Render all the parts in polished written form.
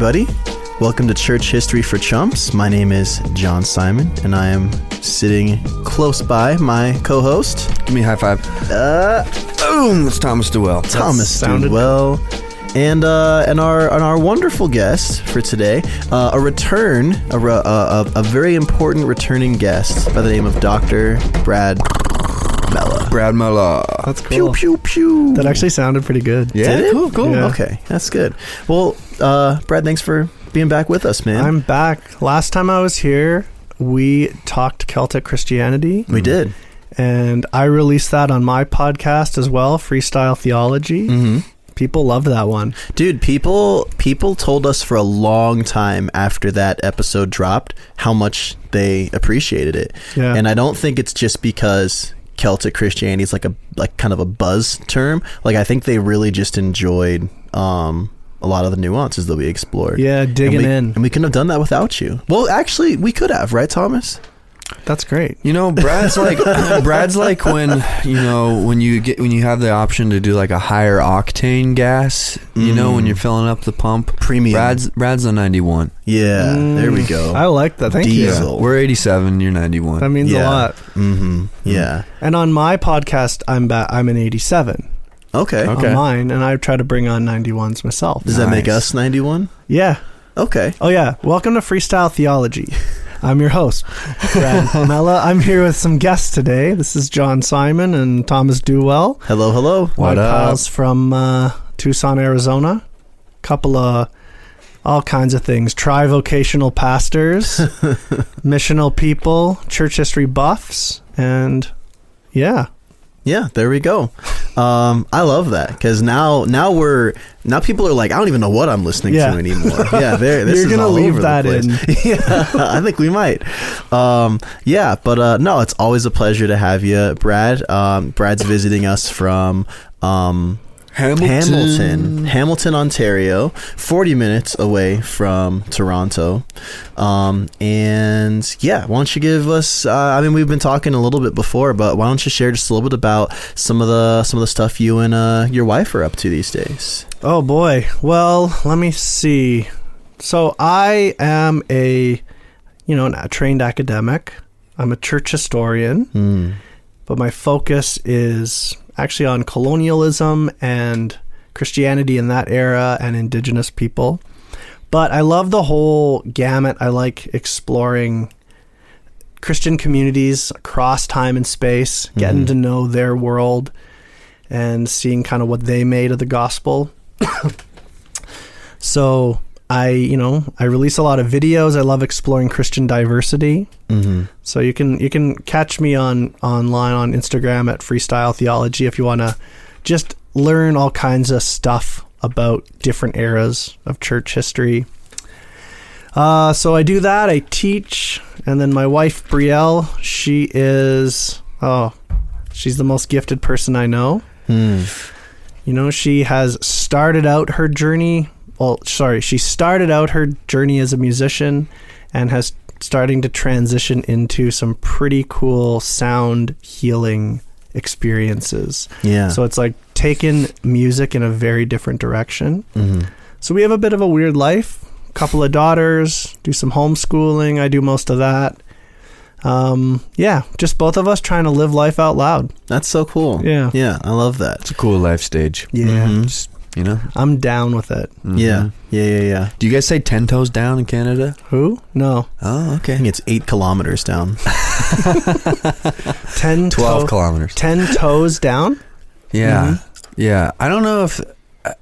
everybody. Welcome to Church History for Chumps. My name is John Simon, and I am sitting close by my co-host. Give me a high five. Boom! It's Thomas Duell. Thomas Duell. And our wonderful guest for today, a very important returning guest by the name of Dr. Brad Mella. Brad Mella. That's cool. Pew, pew, pew. That actually sounded pretty good. Yeah, Did it? Cool. Yeah. Okay, that's good. Well, Brad, thanks for being back with us, man. I'm back. Last time I was here, we talked Celtic Christianity. We did. And I released that on my podcast as well, Freestyle Theology. Mm-hmm. People loved that one. Dude, people told us for a long time after that episode dropped how much they appreciated it. Yeah. And I don't think it's just because Celtic Christianity is like kind of a buzz term. Like, I think they really just enjoyed a lot of the nuances that we explored. Yeah, digging in. And we couldn't have done that without you. Well, actually, we could have, right, Thomas? That's great. You know, Brad's like when you have the option to do like a higher octane gas. You know, when you're filling up the pump. Premium. Brad's a 91. Yeah, there we go. I like that. Thank Diesel. you. We're 87. You're 91. That means a lot. Mm-hmm. Yeah. And on my podcast, I'm an 87. Okay. On mine, and I try to bring on 91s myself. Does that make us 91? Yeah. Okay. Oh, yeah. Welcome to Freestyle Theology. I'm your host, Brad Mella. I'm here with some guests today. This is John Simon and Thomas Duell. Hello. What my up? pals from Tucson, Arizona. Couple of all kinds of things. Tri-vocational pastors, missional people, church history buffs, and yeah. Yeah, there we go. I love that because now people are like, I don't even know what I'm listening to anymore. Yeah, this you're gonna leave that in. Yeah, I think we might. No, it's always a pleasure to have you, Brad. Brad's visiting us from Hamilton, Ontario, 40 minutes away from Toronto. And yeah, why don't you give us, we've been talking a little bit before, but why don't you share just a little bit about some of the stuff you and your wife are up to these days? Oh boy. Well, let me see. So I am a trained academic. I'm a church historian, but my focus is actually on colonialism and Christianity in that era and Indigenous people. But I love the whole gamut. I like exploring Christian communities across time and space, getting to know their world and seeing kind of what they made of the gospel. So I release a lot of videos. I love exploring Christian diversity. Mm-hmm. So you can catch me online on Instagram at Freestyle Theology if you want to just learn all kinds of stuff about different eras of church history. So I do that. I teach, and then my wife Brielle, she's the most gifted person I know. She has started out her journey. She started out her journey as a musician and has starting to transition into some pretty cool sound healing experiences. Yeah. So it's like taking music in a very different direction. Mm-hmm. So we have a bit of a weird life. Couple of daughters, do some homeschooling. I do most of that. Just both of us trying to live life out loud. That's so cool. Yeah, I love that. It's a cool life stage. Yeah. Just, I'm down with it. Mm-hmm. Yeah. Do you guys say 10 toes down in Canada? Who? No. Oh, okay. I think it's 8 kilometers down. 12 kilometers. 10 toes down? Yeah. Mm-hmm. Yeah. I don't know if...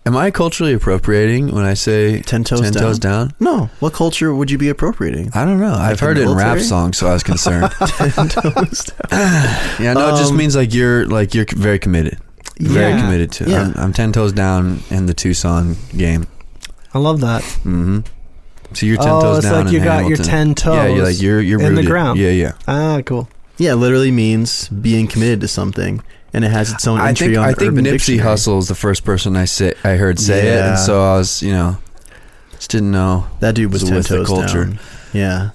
Am I culturally appropriating when I say 10 toes down? No. What culture would you be appropriating? I don't know. I've heard it in rap songs, so I was concerned. 10 toes down. Yeah, no, it just means like you're very committed. Very committed to it. Yeah. I'm 10 toes down in the Tucson game. I love that. Mm-hmm. So you're 10 toes down. It's like you got your 10 toes. Yeah, you're in rooted. the ground. Yeah. Ah, cool. Yeah, it literally means being committed to something, and it has its own entry on I think Urban Nipsey Dictionary. Hussle is the first person I heard say it, and so I was, just didn't know that dude was 10 with toes the culture. Down. Yeah.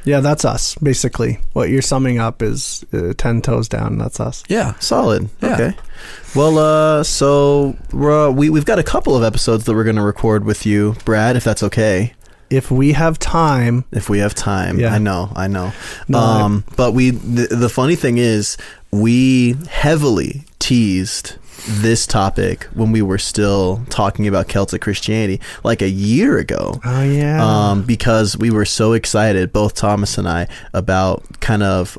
Yeah, that's us, basically. What you're summing up is 10 toes down. That's us. Yeah. Solid. Yeah. Okay. Well, so we've got a couple of episodes that we're going to record with you, Brad, if that's okay. If we have time. Yeah. I know. No, but the funny thing is, we heavily teased this topic when we were still talking about Celtic Christianity like a year ago. Oh, yeah. Because we were so excited, both Thomas and I, about kind of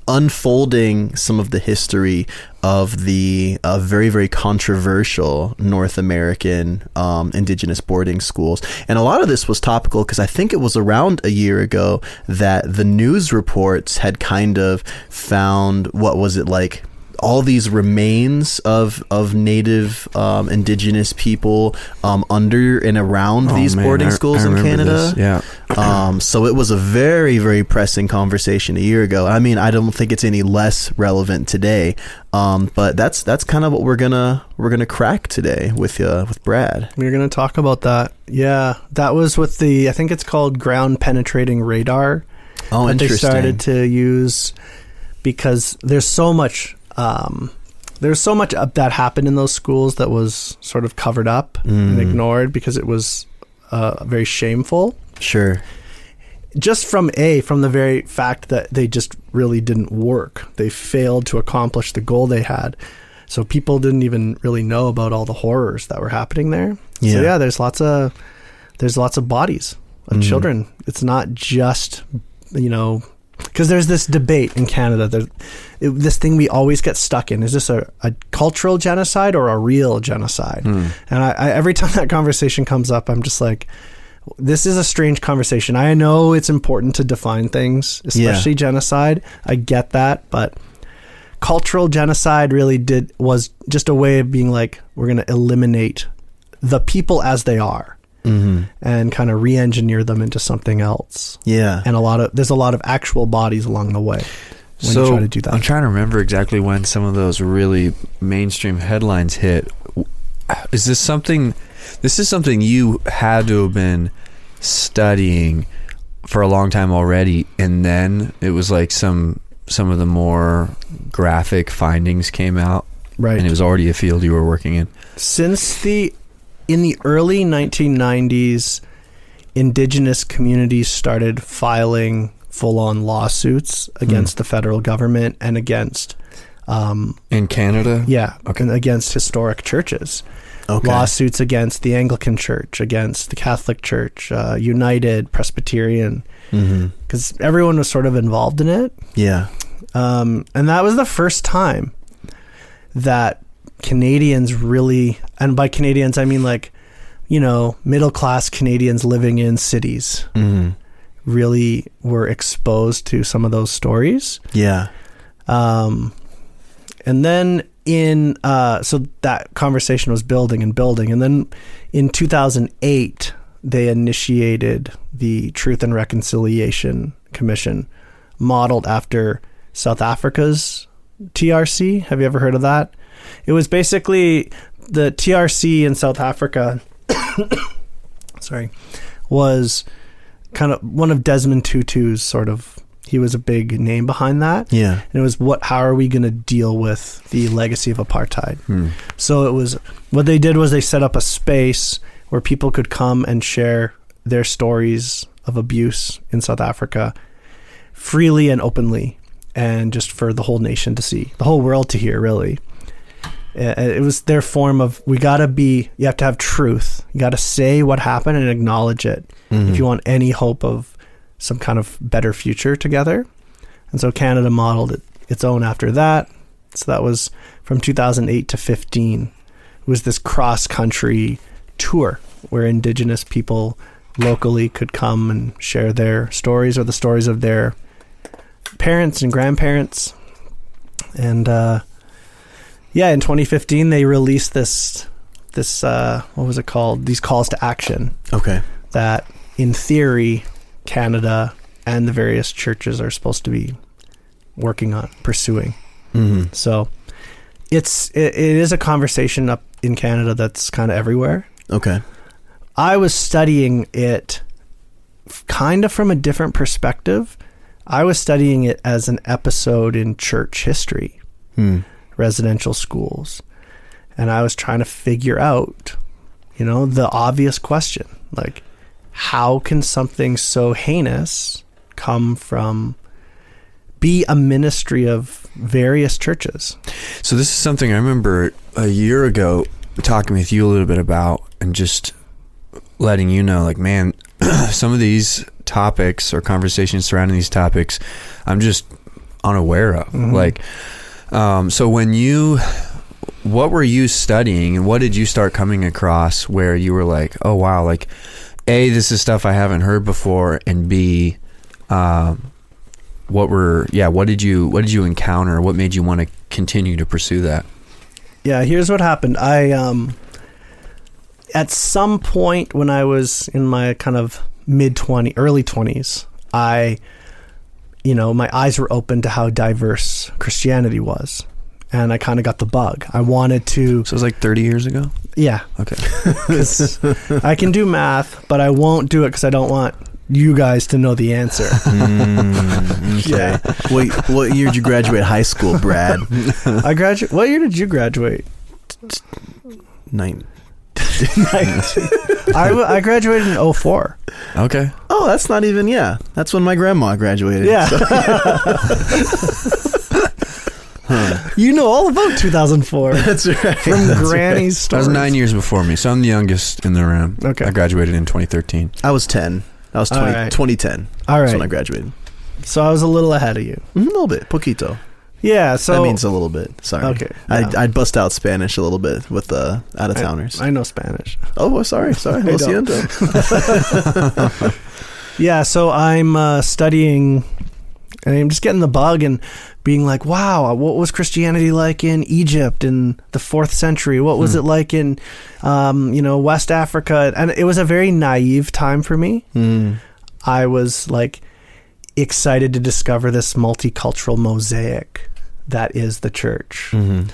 unfolding some of the history of the very, very controversial North American Indigenous boarding schools. And a lot of this was topical because I think it was around a year ago that the news reports had kind of found, what was it, like all these remains of native indigenous people under and around these boarding schools in Canada. This. Yeah. So it was a very, very pressing conversation a year ago. I mean, I don't think it's any less relevant today. But that's kind of what we're gonna crack today with Brad. We're gonna talk about that. Yeah, that was with I think it's called ground penetrating radar. Oh, that interesting. They started to use because there's so much that happened in those schools that was sort of covered up and ignored because it was very shameful. Sure. Just from the very fact that they just really didn't work. They failed to accomplish the goal they had. So people didn't even really know about all the horrors that were happening there. Yeah. So yeah, there's lots of bodies of children. It's not just, because there's this debate in Canada. This thing we always get stuck in. Is this a cultural genocide or a real genocide? And I every time that conversation comes up, I'm just like, this is a strange conversation. I know it's important to define things, especially genocide. I get that. But cultural genocide really was just a way of being like, we're going to eliminate the people as they are. And kind of re-engineer them into something else. Yeah. And there's a lot of actual bodies along the way when you try to do that. I'm trying to remember exactly when some of those really mainstream headlines hit. This is something you had to have been studying for a long time already, and then it was like some of the more graphic findings came out. Right. And it was already a field you were working in. In the early 1990s, Indigenous communities started filing full-on lawsuits against the federal government and against... in Canada? Yeah, okay. And against historic churches. Okay. Lawsuits against the Anglican Church, against the Catholic Church, United, Presbyterian, because everyone was sort of involved in it. Yeah. And that was the first time that Canadians really, and by Canadians I mean like, middle-class Canadians living in cities really were exposed to some of those stories. Yeah. And then so that conversation was building, and then in 2008 they initiated the Truth and Reconciliation Commission, modeled after South Africa's TRC. Have you ever heard of that? It was basically the TRC in South Africa was kind of one of Desmond Tutu's sort of, he was a big name behind that. Yeah. And it was how are we going to deal with the legacy of apartheid? So it was, what they did was they set up a space where people could come and share their stories of abuse in South Africa freely and openly, and just for the whole nation to see, the whole world to hear, really. It was their form of, you have to have truth. You got to say what happened and acknowledge it if you want any hope of some kind of better future together. And so Canada modeled its own after that. So that was from 2008 to 15. It was this cross-country tour where Indigenous people locally could come and share their stories or the stories of their parents and grandparents. And in 2015 they released this what was it called? These calls to action. Okay. That in theory Canada and the various churches are supposed to be working on pursuing. So it is a conversation up in Canada that's kind of everywhere. Okay. I was studying it kind of from a different perspective. I was studying it as an episode in church history. residential schools. And I was trying to figure out, the obvious question, like, how can something so heinous be a ministry of various churches? So this is something I remember a year ago talking with you a little bit about, and just letting you know, like, man, some of these topics or conversations surrounding these topics, I'm just unaware of. Mm-hmm. Like, so what were you studying, and what did you start coming across where you were like, oh wow, like, A, this is stuff I haven't heard before, and B, what did you encounter? What made you want to continue to pursue that? Yeah, here's what happened. I at some point when I was in my kind of early 20s, my eyes were open to how diverse Christianity was. And I kind of got the bug. I wanted to... So it was like 30 years ago? Yeah. Okay. 'Cause I can do math, but I won't do it because I don't want you guys to know the answer. Okay. Yeah. What year did you graduate high school, Brad? What year did you graduate? 19. I graduated in 2004. Okay. Oh, that's not even, that's when my grandma graduated. Yeah. So. You know all about 2004. That's right. From Granny's That was stories. 9 years before me, so I'm the youngest in the room. Okay. I graduated in 2013. I was 10. I was 20, All right. 2010. All That's when I right. graduated. So I was a little ahead of you. A little bit. Poquito. Yeah, so... That means a little bit. Sorry. Okay. I'd bust out Spanish a little bit with the out-of-towners. I know Spanish. Oh, sorry. Lo don't. siento. Yeah, so I'm studying, and I'm just getting the bug and being like, wow, what was Christianity like in Egypt in the 4th century? What was it like in, West Africa? And it was a very naive time for me. I was like excited to discover this multicultural mosaic that is the church. Mm-hmm.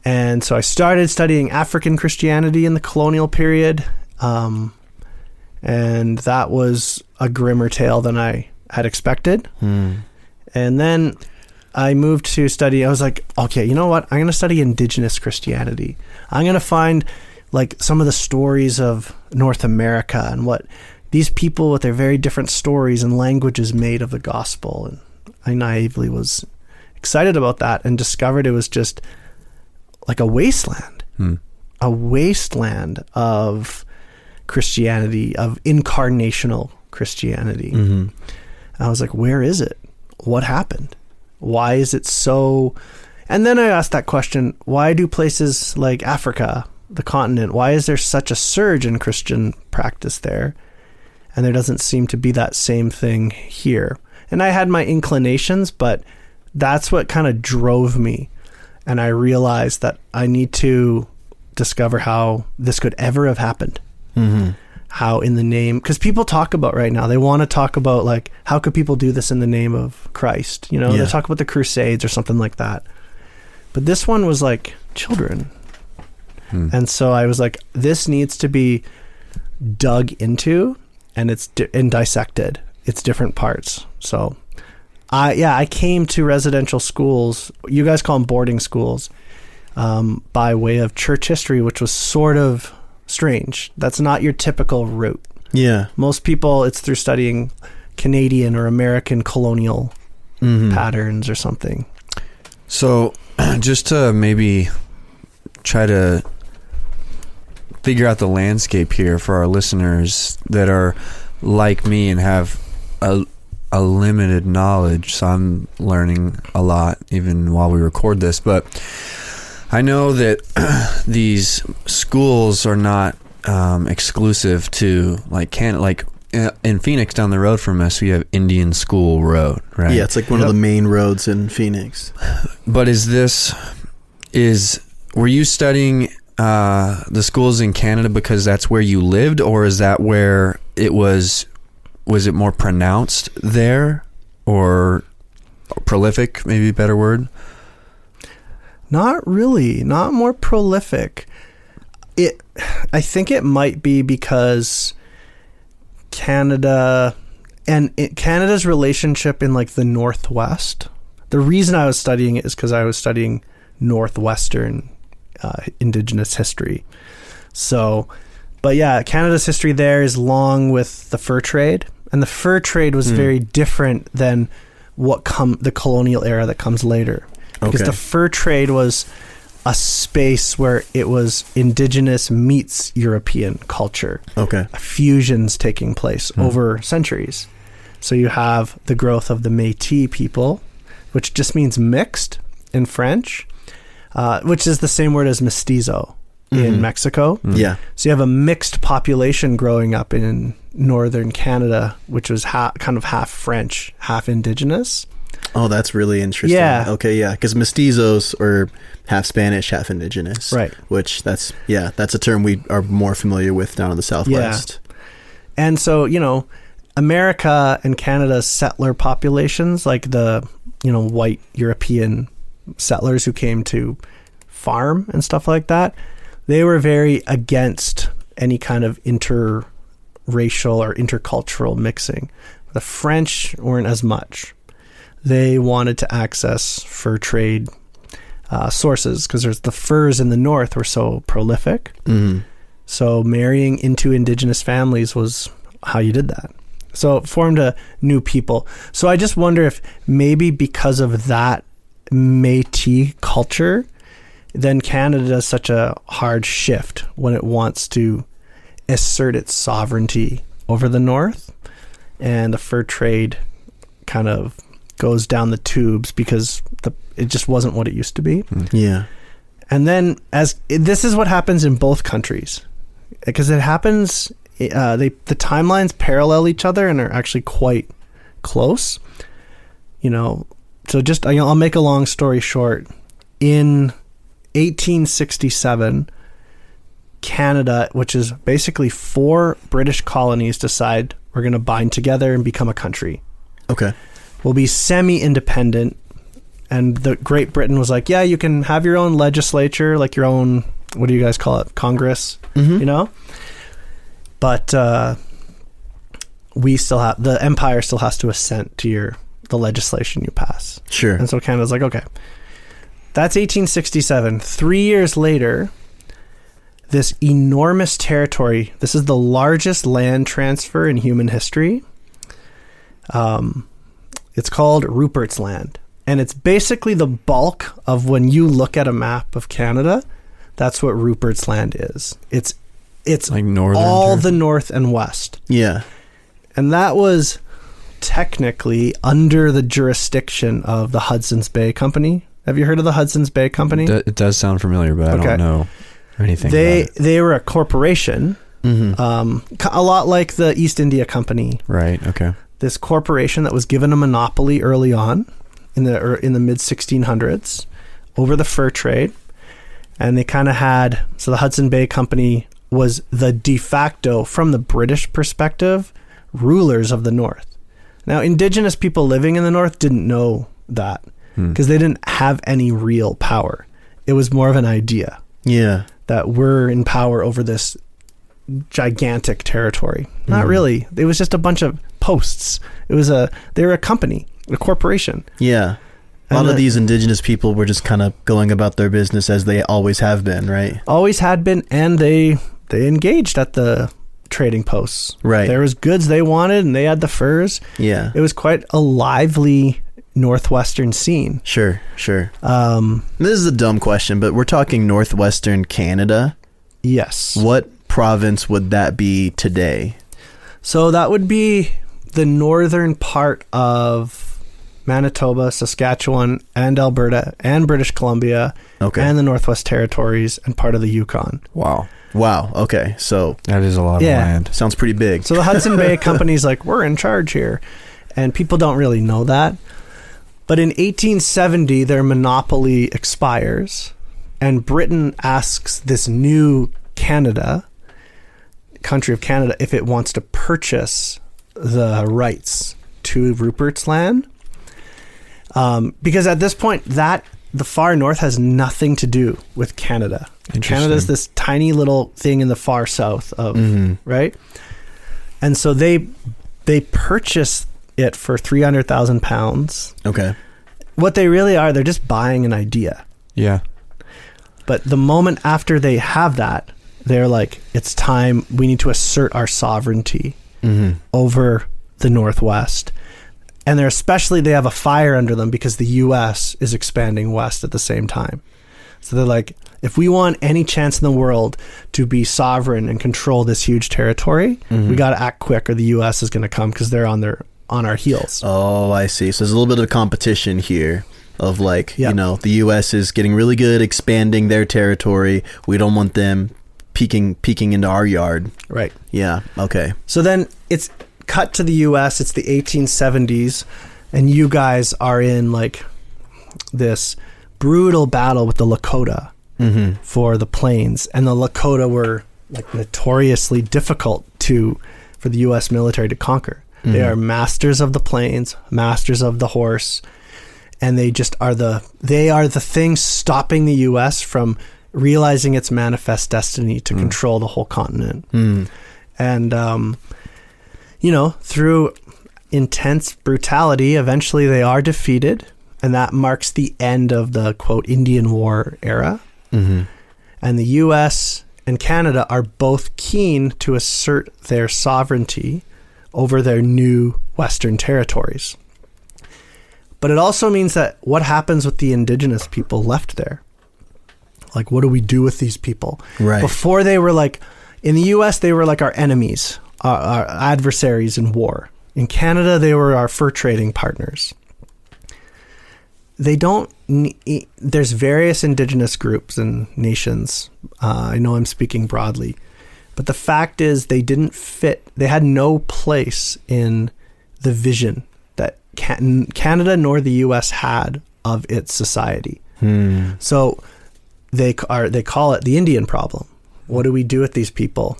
And so I started studying African Christianity in the colonial period. And that was a grimmer tale than I had expected. And then I moved to study, I was like, okay, you know what? I'm going to study Indigenous Christianity. I'm going to find like some of the stories of North America and what these people with their very different stories and languages made of the gospel. And I naively was excited about that and discovered it was just like a wasteland of Christianity, of incarnational Christianity. Mm-hmm. I was like, where is it? What happened? Why is it so... And then I asked that question, why do places like Africa, the continent, why is there such a surge in Christian practice there? And there doesn't seem to be that same thing here. And I had my inclinations, but that's what kind of drove me. And I realized that I need to discover how this could ever have happened. Mm-hmm. How in the name, because people talk about right now, they want to talk about like, how could people do this in the name of Christ? They talk about the Crusades or something like that. But this one was like children. And so I was like, this needs to be dug into and and dissected. It's different parts. So I came to residential schools, you guys call them boarding schools, by way of church history, which was sort of strange. That's not your typical route. Yeah. Most people, it's through studying Canadian or American colonial patterns or something. So just to maybe try to figure out the landscape here for our listeners that are like me and have a limited knowledge, so I'm learning a lot even while we record this, but I know that these schools are not exclusive to in Phoenix down the road from us, we have Indian School Road, right? Yeah, it's like one of the main roads in Phoenix. But were you studying the schools in Canada because that's where you lived, or is that where it was it more pronounced there, or prolific, maybe a better word? Not really, not more prolific. I think it might be because Canada's relationship in like the Northwest. The reason I was studying it is because I was studying northwestern Indigenous history. So, but yeah, Canada's history there is long with the fur trade, and the fur trade was very different than the colonial era that comes later, because the fur trade was a space where it was Indigenous meets European culture. Fusions taking place over centuries. So you have the growth of the Métis people, which just means mixed in French, which is the same word as mestizo in Mexico. So you have a mixed population growing up in northern Canada, which was kind of half French, half Indigenous. Oh, that's really interesting. Yeah. Okay, yeah, because mestizos are half Spanish, half Indigenous. Right. Which that's a term we are more familiar with down in the Southwest. Yeah. And so, America and Canada's settler populations, like the, white European settlers who came to farm and stuff like that, they were very against any kind of interracial or intercultural mixing. The French weren't as much. They wanted to access fur trade sources because the furs in the north were so prolific. So marrying into Indigenous families was how you did that. So it formed a new people. So I just wonder if maybe because of that Métis culture, then Canada does such a hard shift when it wants to assert its sovereignty over the north, and the fur trade kind of goes down the tubes because it just wasn't what it used to be. Yeah. And then this is what happens in both countries, because it happens, the timelines parallel each other and are actually quite close. So just, I'll make a long story short. In 1867, Canada, which is basically 4 British colonies, decide we're going to bind together and become a country. We'll be semi-independent. And the Great Britain was like, yeah, you can have your own legislature, like your own, what do you guys call it? Congress, But the empire still has to assent to the legislation you pass. Sure. And so Canada's like, okay. That's 1867. 3 years later, this enormous territory, this is the largest land transfer in human history. It's called Rupert's Land. And it's basically the bulk of, when you look at a map of Canada, that's what Rupert's Land is. It's like northern all the north and west. Yeah. And that was technically under the jurisdiction of the Hudson's Bay Company. Have you heard of the Hudson's Bay Company? It does sound familiar, but I don't know anything about it. They were a corporation, a lot like the East India Company. Right, okay. This corporation that was given a monopoly early on in the mid 1600s over the fur trade. And they kind of had, so the Hudson Bay Company was the de facto, from the British perspective, rulers of the North. Now, Indigenous people living in the North didn't know that because they didn't have any real power. It was more of an idea. Yeah. That we're in power over this gigantic territory. Not really. It was just a bunch of posts. They were a company, a corporation. Yeah. A lot of these Indigenous people were just kind of going about their business as they always have been, right? Always had been, and they engaged at the trading posts. Right. There was goods they wanted, and they had the furs. Yeah. It was quite a lively northwestern scene. Sure. This is a dumb question, but we're talking northwestern Canada. Yes. What province would that be today? So that would be the northern part of Manitoba, Saskatchewan, and Alberta, and British Columbia, and the Northwest Territories, and part of the Yukon. Wow. Okay. So that is a lot of land. Sounds pretty big. So the Hudson Bay Company's like, we're in charge here. And people don't really know that. But in 1870, their monopoly expires, and Britain asks this new country of Canada, if it wants to purchase the rights to Rupert's Land. Because at this point, the far north has nothing to do with Canada. Canada's this tiny little thing in the far south of, right? And so they purchase it for £300,000. Okay. What they really are, they're just buying an idea. Yeah. But the moment after they have that, they're like, it's time, we need to assert our sovereignty over the Northwest. And they have a fire under them because the U.S. is expanding west at the same time. So they're like, if we want any chance in the world to be sovereign and control this huge territory, we got to act quick or the U.S. is going to come because they're on our heels. Oh, I see. So there's a little bit of competition here of like, Yep. you know, the U.S. is getting really good expanding their territory. We don't want them peeking into our yard. Right. Yeah. Okay. So then it's cut to the U.S. It's the 1870s, and you guys are in like this brutal battle with the Lakota for the plains, and the Lakota were like notoriously difficult for the U.S. military to conquer. They are masters of the plains, masters of the horse, and they just are the thing stopping the U.S. from realizing its manifest destiny to control the whole continent. And you know, through intense brutality, eventually they are defeated, and that marks the end of the, quote, Indian War era. And the U.S. and Canada are both keen to assert their sovereignty over their new Western territories. But it also means that what happens with the indigenous people left there? Like, what do we do with these people? Right. Before they were like, in the U.S., they were like our enemies, our adversaries in war. In Canada, they were our fur trading partners. There's various indigenous groups and nations. I know I'm speaking broadly, but the fact is they didn't fit. They had no place in the vision that Canada nor the U.S. had of its society. So they call it the Indian problem. What do we do with these people?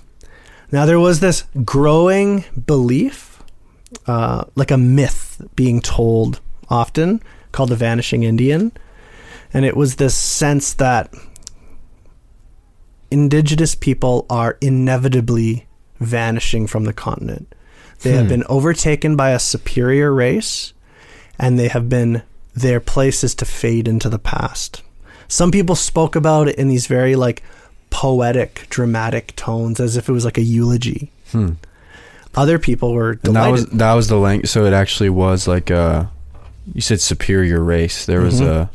Now, there was this growing belief, like a myth being told often, called the Vanishing Indian. And it was this sense that indigenous people are inevitably vanishing from the continent. They have been overtaken by a superior race, and their place is to fade into the past. Some people spoke about it in these very like poetic, dramatic tones, as if it was like a eulogy. Other people were delighted. And that was the language. So it actually was like you said superior race. There was a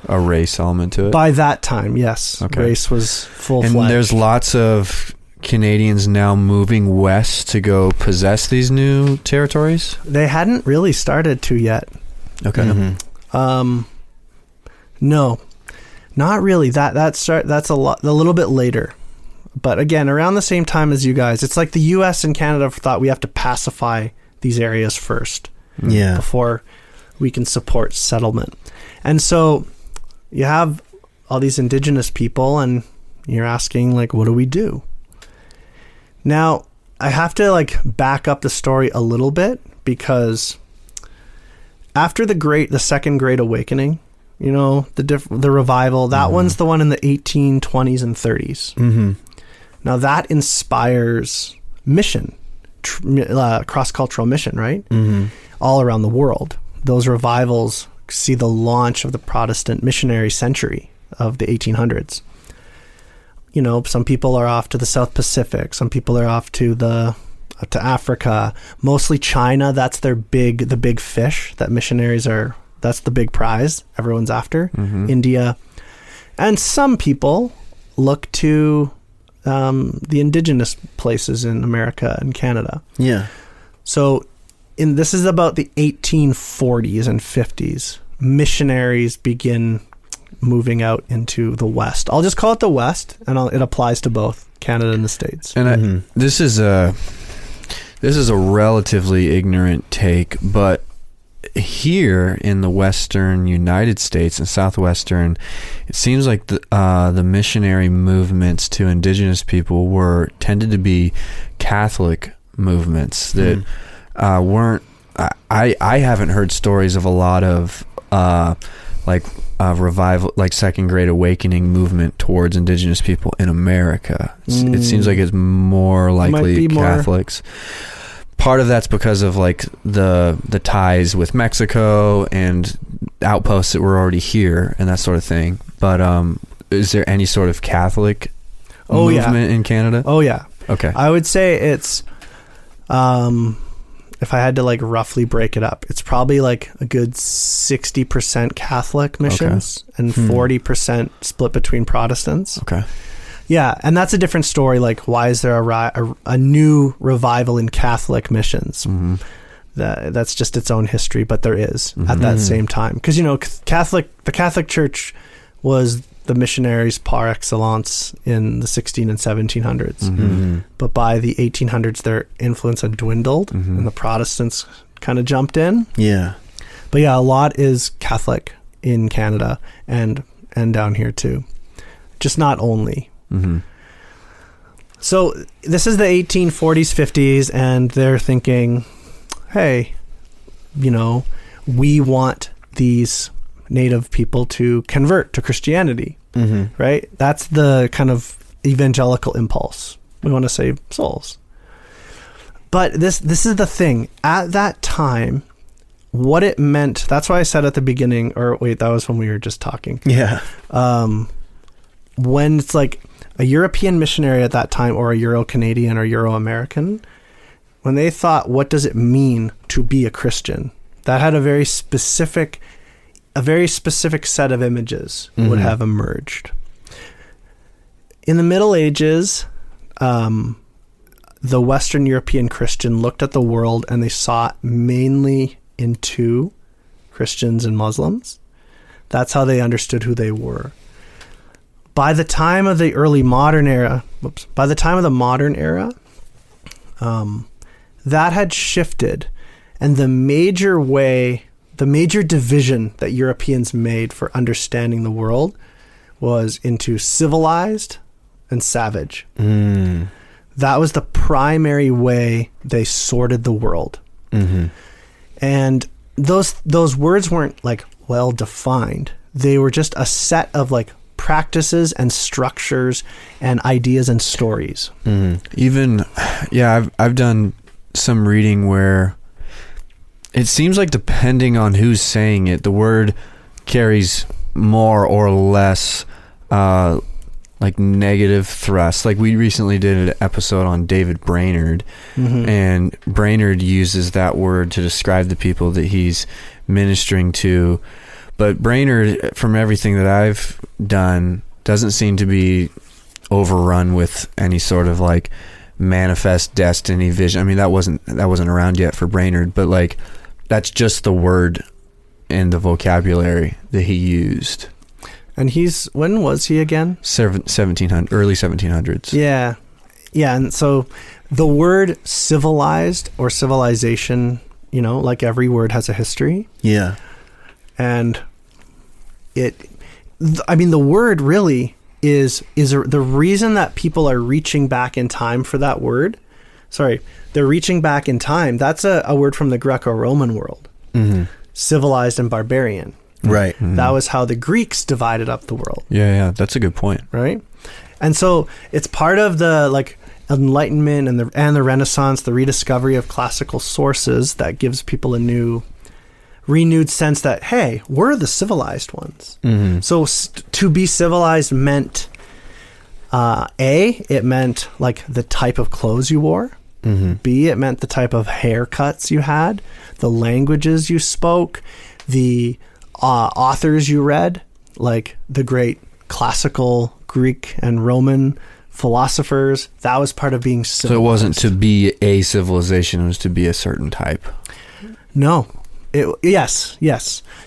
race element to it. By that time, yes. Okay. Race was full-fledged. And there's lots of Canadians now moving west to go possess these new territories? They hadn't really started to yet. Okay. No, not really. That's a little bit later. But again, around the same time as you guys, it's like the U.S. and Canada thought we have to pacify these areas first. Yeah. Before we can support settlement. And so you have all these indigenous people, and you're asking, like, what do we do? Now, I have to like back up the story a little bit, because after the Second Great Awakening, you know, the revival, that one's the one in the 1820s and 30s. Now that inspires mission, cross-cultural mission, right? All around the world. Those revivals see the launch of the Protestant missionary century of the 1800s. You know, some people are off to the South Pacific. Some people are off to Africa. Mostly China. That's the big fish that missionaries are. That's the big prize everyone's after. India. And some people look to the indigenous places in America and Canada. Yeah. So this is about the 1840s and 50s. Missionaries begin moving out into the West. I'll just call it the West, and it applies to both Canada and the States. And this is a relatively ignorant take, but here in the Western United States and Southwestern, it seems like the missionary movements to indigenous people tended to be Catholic movements that weren't. I haven't heard stories of a lot of revival, like Second Great Awakening movement towards indigenous people in America. It seems like it's more likely Catholics. Part of that's because of like the ties with Mexico and outposts that were already here and that sort of thing. But is there any sort of Catholic movement in Canada? Oh yeah. Okay. I would say it's, if I had to like roughly break it up, it's probably like a good 60% Catholic missions and 40% split between Protestants. Okay. Yeah, and that's a different story. Like, why is there a new revival in Catholic missions? Mm-hmm. That's just its own history, but there is at that same time. Because, you know, the Catholic Church was the missionaries par excellence in the 16 and 1700s. Mm-hmm. But by the 1800s, their influence had dwindled and the Protestants kind of jumped in. Yeah. But yeah, a lot is Catholic in Canada and down here too. Just not only. Mm-hmm. So this is the 1840s, 50s, and they're thinking, hey, you know, we want these native people to convert to Christianity, right? That's the kind of evangelical impulse. We want to save souls. But this is the thing. At that time, what it meant, that's why I said at the beginning, or wait, that was when we were just talking. Yeah. When it's like a European missionary at that time, or a Euro-Canadian or Euro-American, when they thought, what does it mean to be a Christian? That had a very specific set of images would have emerged. In the Middle Ages, the Western European Christian looked at the world and they saw it mainly in two, Christians and Muslims. That's how they understood who they were. By the time of the modern era, that had shifted, and the major division that Europeans made for understanding the world was into civilized and savage. That was the primary way they sorted the world. And those words weren't like well defined. They were just a set of like practices and structures and ideas and stories. Even, I've done some reading where it seems like depending on who's saying it, the word carries more or less like negative thrust. Like we recently did an episode on David Brainerd, and Brainerd uses that word to describe the people that he's ministering to. But Brainerd, from everything that I've done, doesn't seem to be overrun with any sort of like manifest destiny vision. I mean, that wasn't around yet for Brainerd, but like that's just the word and the vocabulary that he used. And when was he again? 1700, early 1700s. Yeah. Yeah. And so the word civilized or civilization, you know, like every word has a history. Yeah. And the word really is the reason that people are reaching back in time for that word. Sorry, they're reaching back in time. That's a word from the Greco-Roman world. Civilized and barbarian. Right. That was how the Greeks divided up the world. Yeah, that's a good point. Right? And so it's part of the like Enlightenment and the Renaissance, the rediscovery of classical sources that gives people a renewed sense that, hey, we're the civilized ones. So to be civilized meant, it meant like the type of clothes you wore. B, it meant the type of haircuts you had, the languages you spoke, the authors you read, like the great classical Greek and Roman philosophers. That was part of being civilized. So it wasn't to be a civilization, it was to be a certain type. No. Yes.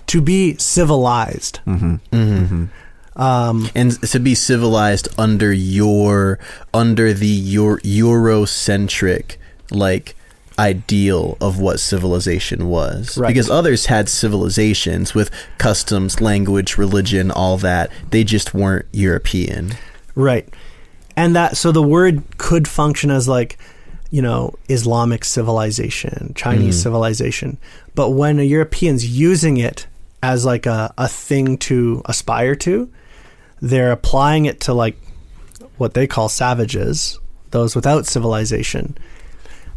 To be civilized. And to be civilized under the Eurocentric like ideal of what civilization was. Right. Because others had civilizations with customs, language, religion, all that. They just weren't European. Right. And so the word could function as like, you know, Islamic civilization, Chinese civilization. But when a European's using it as like a thing to aspire to, they're applying it to like what they call savages, those without civilization.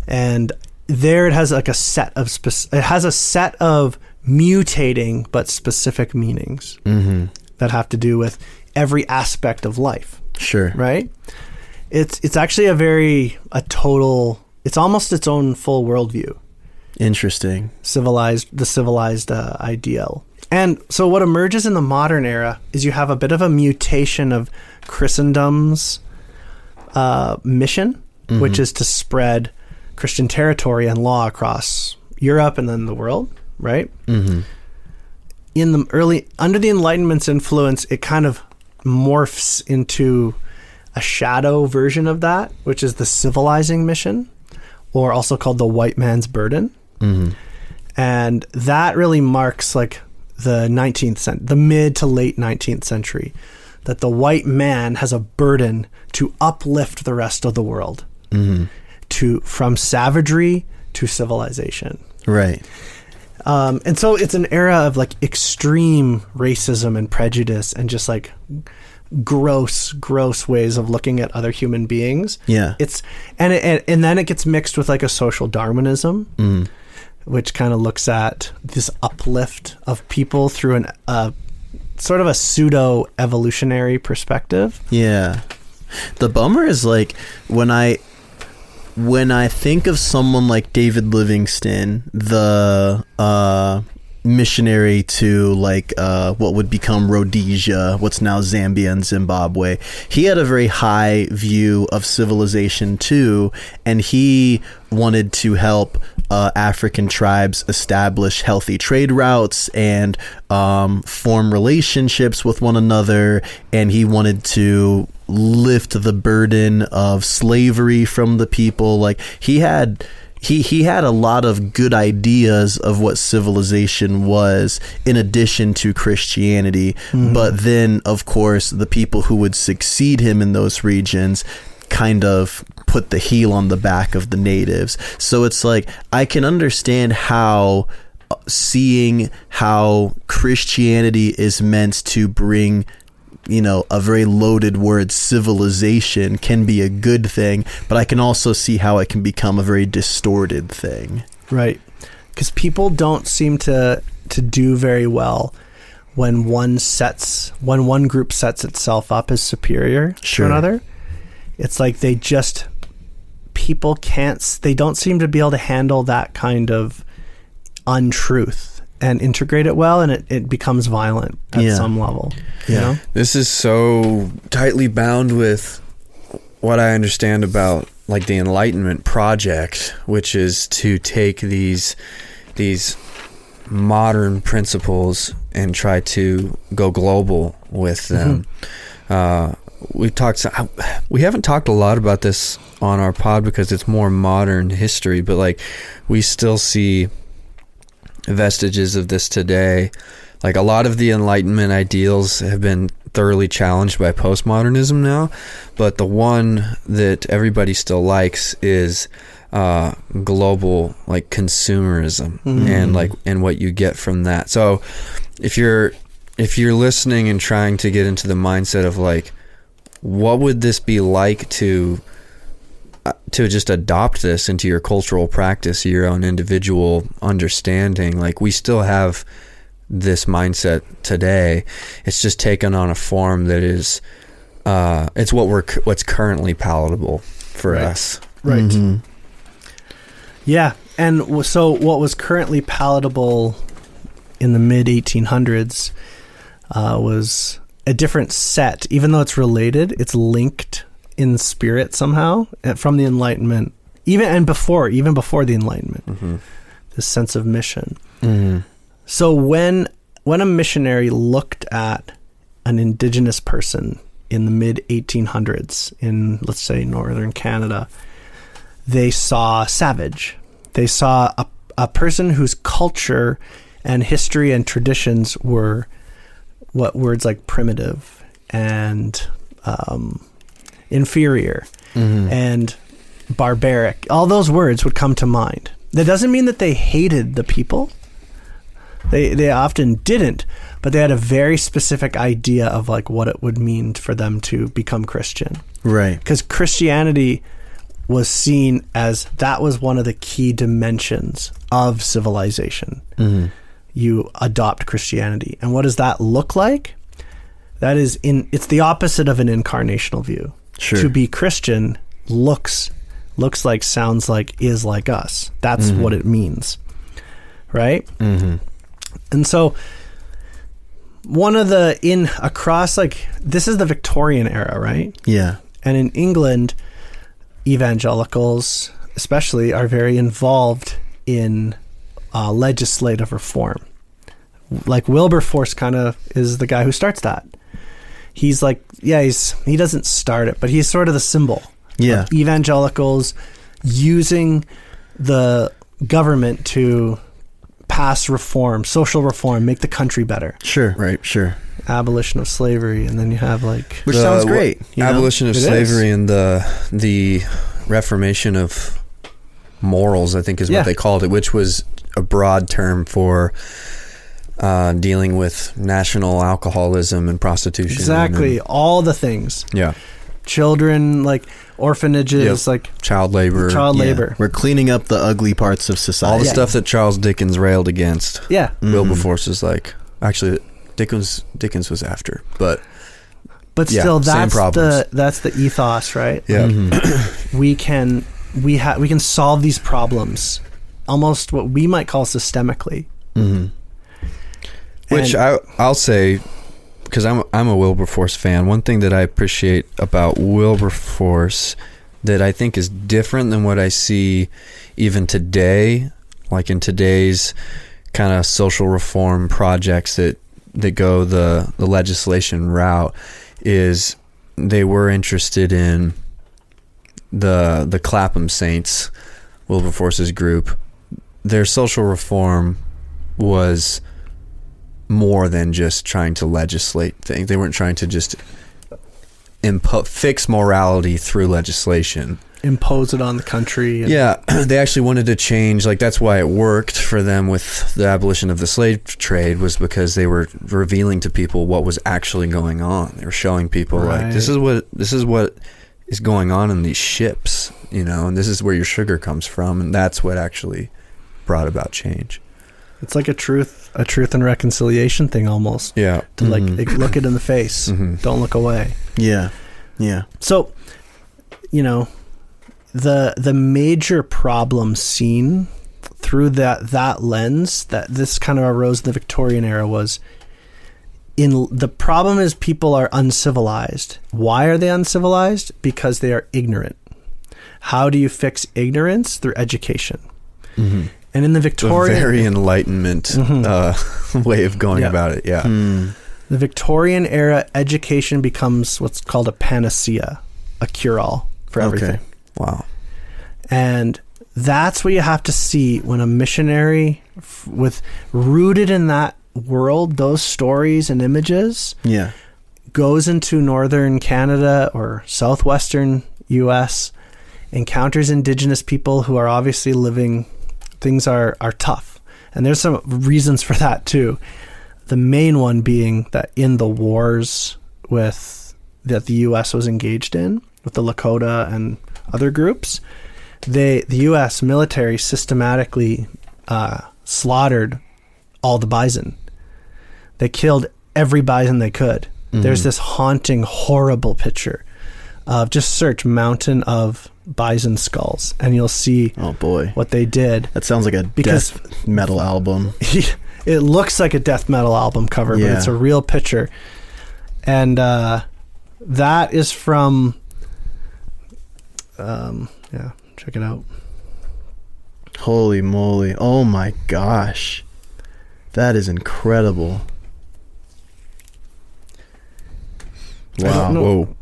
And there it has like a set of mutating but specific meanings that have to do with every aspect of life. Sure. Right? It's actually it's almost its own full worldview. Interesting. The civilized ideal. And so what emerges in the modern era is you have a bit of a mutation of Christendom's mission, which is to spread Christian territory and law across Europe and then the world, right? Mm-hmm. Under the Enlightenment's influence, it kind of morphs into a shadow version of that, which is the civilizing mission, or also called the white man's burden. Mm-hmm. And that really marks like the mid to late 19th century, that the white man has a burden to uplift the rest of the world, from savagery to civilization. Right. And so it's an era of like extreme racism and prejudice and just like gross ways of looking at other human beings. Yeah. And then it gets mixed with like a social Darwinism, which kind of looks at this uplift of people through sort of a pseudo evolutionary perspective. Yeah. The bummer is like when I think of someone like David Livingstone, the missionary to like what would become Rhodesia, what's now Zambia and Zimbabwe, he had a very high view of civilization too, and he wanted to help African tribes establish healthy trade routes and form relationships with one another, and he wanted to lift the burden of slavery from the people. Like he had a lot of good ideas of what civilization was in addition to Christianity. But then, of course, the people who would succeed him in those regions kind of put the heel on the back of the natives. So it's like, I can understand how seeing how Christianity is meant to bring, a very loaded word, civilization, can be a good thing, but I can also see how it can become a very distorted thing. Right. Because people don't seem to do very well when one group sets itself up as superior to another. It's like they don't seem to be able to handle that kind of untruth and integrate it well, and it becomes violent at some level. You know? This is so tightly bound with what I understand about like the Enlightenment project, which is to take these modern principles and try to go global with them. We haven't talked a lot about this on our pod because it's more modern history, but like we still see vestiges of this today. Like a lot of the Enlightenment ideals have been thoroughly challenged by postmodernism now, but the one that everybody still likes is global like consumerism and what you get from that. So if you're listening and trying to get into the mindset of like, what would this be like to just adopt this into your cultural practice, your own individual understanding? Like we still have this mindset today. It's just taken on a form that is, it's what's currently palatable for us. Right. Mm-hmm. Yeah. And so what was currently palatable in the mid 1800s was a different set. Even though it's related, it's linked in spirit somehow from the Enlightenment, even before the Enlightenment. This sense of mission. So when a missionary looked at an Indigenous person in the mid 1800s in, let's say, northern Canada, they saw savage. They saw a person whose culture and history and traditions were what words like primitive and inferior and barbaric. All those words would come to mind. That doesn't mean that they hated the people. They often didn't, but they had a very specific idea of like what it would mean for them to become Christian. Right. Because Christianity was seen as that was one of the key dimensions of civilization. you adopt Christianity. And what does that look like? That is it's the opposite of an incarnational view. Sure. To be Christian looks like, sounds like, is like us. That's what it means. Right? Mm-hmm. And so one of the this is the Victorian era, right? Yeah. And in England, evangelicals especially are very involved in legislative reform. Like Wilberforce kind of is the guy who starts that. He's like, he doesn't start it, but he's sort of the symbol. Yeah. Of evangelicals using the government to pass reform, social reform, make the country better. Sure. Right. Sure. Abolition of slavery, and then you have which sounds great. Abolition of slavery and the reformation of morals, I think is what they called it, which was a broad term for dealing with national alcoholism and prostitution. Exactly. All the things. Yeah. Children, like orphanages, like child labor. We're cleaning up the ugly parts of society. All the stuff that Charles Dickens railed against. Yeah. Wilberforce is like, actually, Dickens was after, but still, same problems. that's the ethos, right? Yeah. We can solve these problems almost what we might call systemically. Mm-hmm. Which I'll say, because I'm a Wilberforce fan, one thing that I appreciate about Wilberforce that I think is different than what I see even today, like in today's kind of social reform projects that go the legislation route, is they were interested in the Clapham Saints, Wilberforce's group. Their social reform was more than just trying to legislate things. They weren't trying to just fix morality through legislation. Impose it on the country. Yeah, they actually wanted to change. Like, that's why it worked for them with the abolition of the slave trade, was because they were revealing to people what was actually going on. They were showing people like, this is what is going on in these ships, and this is where your sugar comes from, and that's what actually brought about change. It's like a truth and reconciliation thing almost. Yeah. To look it in the face. Mm-hmm. Don't look away. Yeah. Yeah. So, the major problem seen through that lens, that this kind of arose in the Victorian era, was the problem is people are uncivilized. Why are they uncivilized? Because they are ignorant. How do you fix ignorance? Through education. Mm-hmm. And in the Victorian... A very Enlightenment way of going about it, yeah. The Victorian era, education becomes what's called a panacea, a cure-all for everything. Okay. Wow. And that's what you have to see when a missionary rooted in that world, those stories and images, goes into northern Canada or southwestern US, encounters Indigenous people who are obviously living... Things are tough. And there's some reasons for that too. The main one being that in the wars that the U.S. was engaged in with the Lakota and other groups, the U.S. military systematically slaughtered all the bison. They killed every bison they could. Mm-hmm. There's this haunting, horrible picture of, just search mountain of bison skulls and you'll see what they did. That sounds like a death metal album. It looks like a death metal album cover, but it's a real picture. And that is from check it out. Holy moly. Oh my gosh. That is incredible. Wow. Whoa.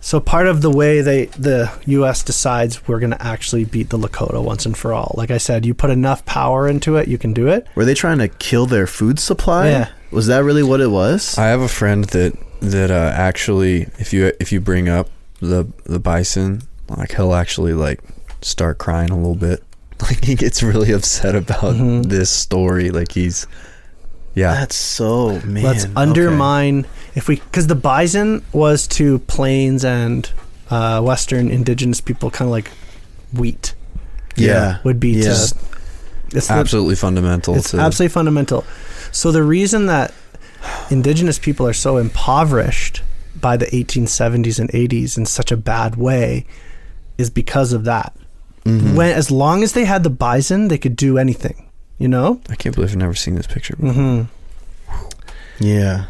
So part of the way the U.S. decides we're going to actually beat the Lakota once and for all. Like I said, you put enough power into it, you can do it. Were they trying to kill their food supply? Yeah. Was that really what it was? I have a friend that actually, if you bring up the bison, like, he'll actually like start crying a little bit. Like, he gets really upset about this story. Like, he's... Yeah. That's so, man. Let's undermine because the bison was to plains and Western Indigenous people kind of like wheat. Yeah. Would be It's absolutely fundamental. It's absolutely fundamental. So the reason that Indigenous people are so impoverished by the 1870s and 80s in such a bad way is because of that. Mm-hmm. As long as they had the bison, they could do anything, you know? I can't believe I've never seen this picture before. Mm-hmm. Yeah.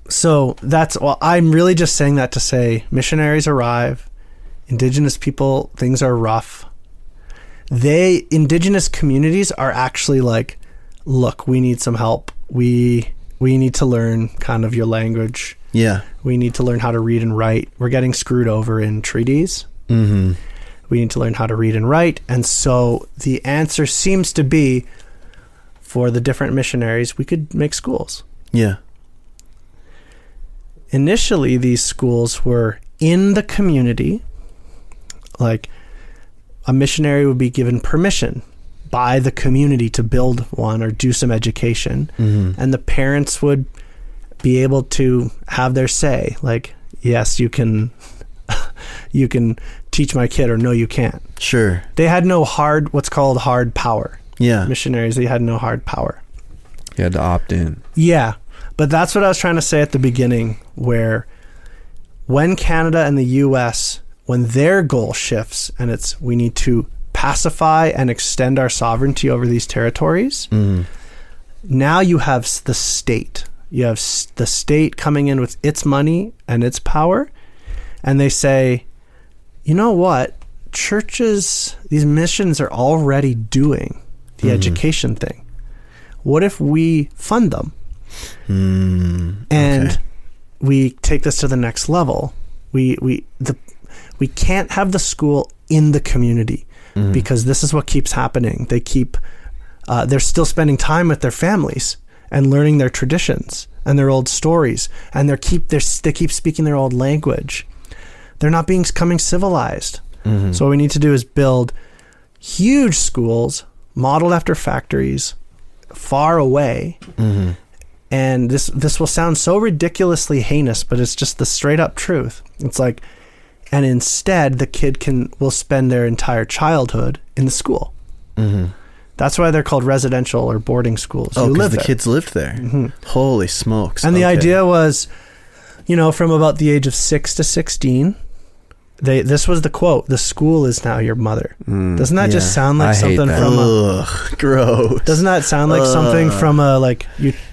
So I'm really just saying that to say missionaries arrive, Indigenous people, things are rough. Indigenous communities are actually like, look, we need some help. We need to learn kind of your language. Yeah. We need to learn how to read and write. We're getting screwed over in treaties. Mm-hmm. We need to learn how to read and write. And so the answer seems to be, for the different missionaries, we could make schools. Yeah. Initially, these schools were in the community. Like, a missionary would be given permission by the community to build one or do some education. Mm-hmm. And the parents would be able to have their say. Like, yes, you can teach my kid, or no, you can't. Sure. They had no what's called hard power. Yeah. Missionaries, they had no hard power. You had to opt in. Yeah. But that's what I was trying to say at the beginning, where when Canada and the US, when their goal shifts and it's we need to pacify and extend our sovereignty over these territories, now you have the state. You have the state coming in with its money and its power, and they say, you know what? Churches, these missions are already doing the education thing. What if we fund them? And we take this to the next level. We can't have the school in the community because this is what keeps happening. They're still spending time with their families and learning their traditions and their old stories, and they keep speaking their old language. They're not becoming civilized. So what we need to do is build huge schools modeled after factories far away. And this will sound so ridiculously heinous, but it's just the straight up truth. It's like, and instead the kid will spend their entire childhood in the school. That's why they're called residential or boarding schools. Oh, because the kids lived there. Holy smokes. And the idea was, from about the age of 6 to 16, this was the quote: "The school is now your mother." Doesn't that just sound like something from gross? Doesn't that sound like something from a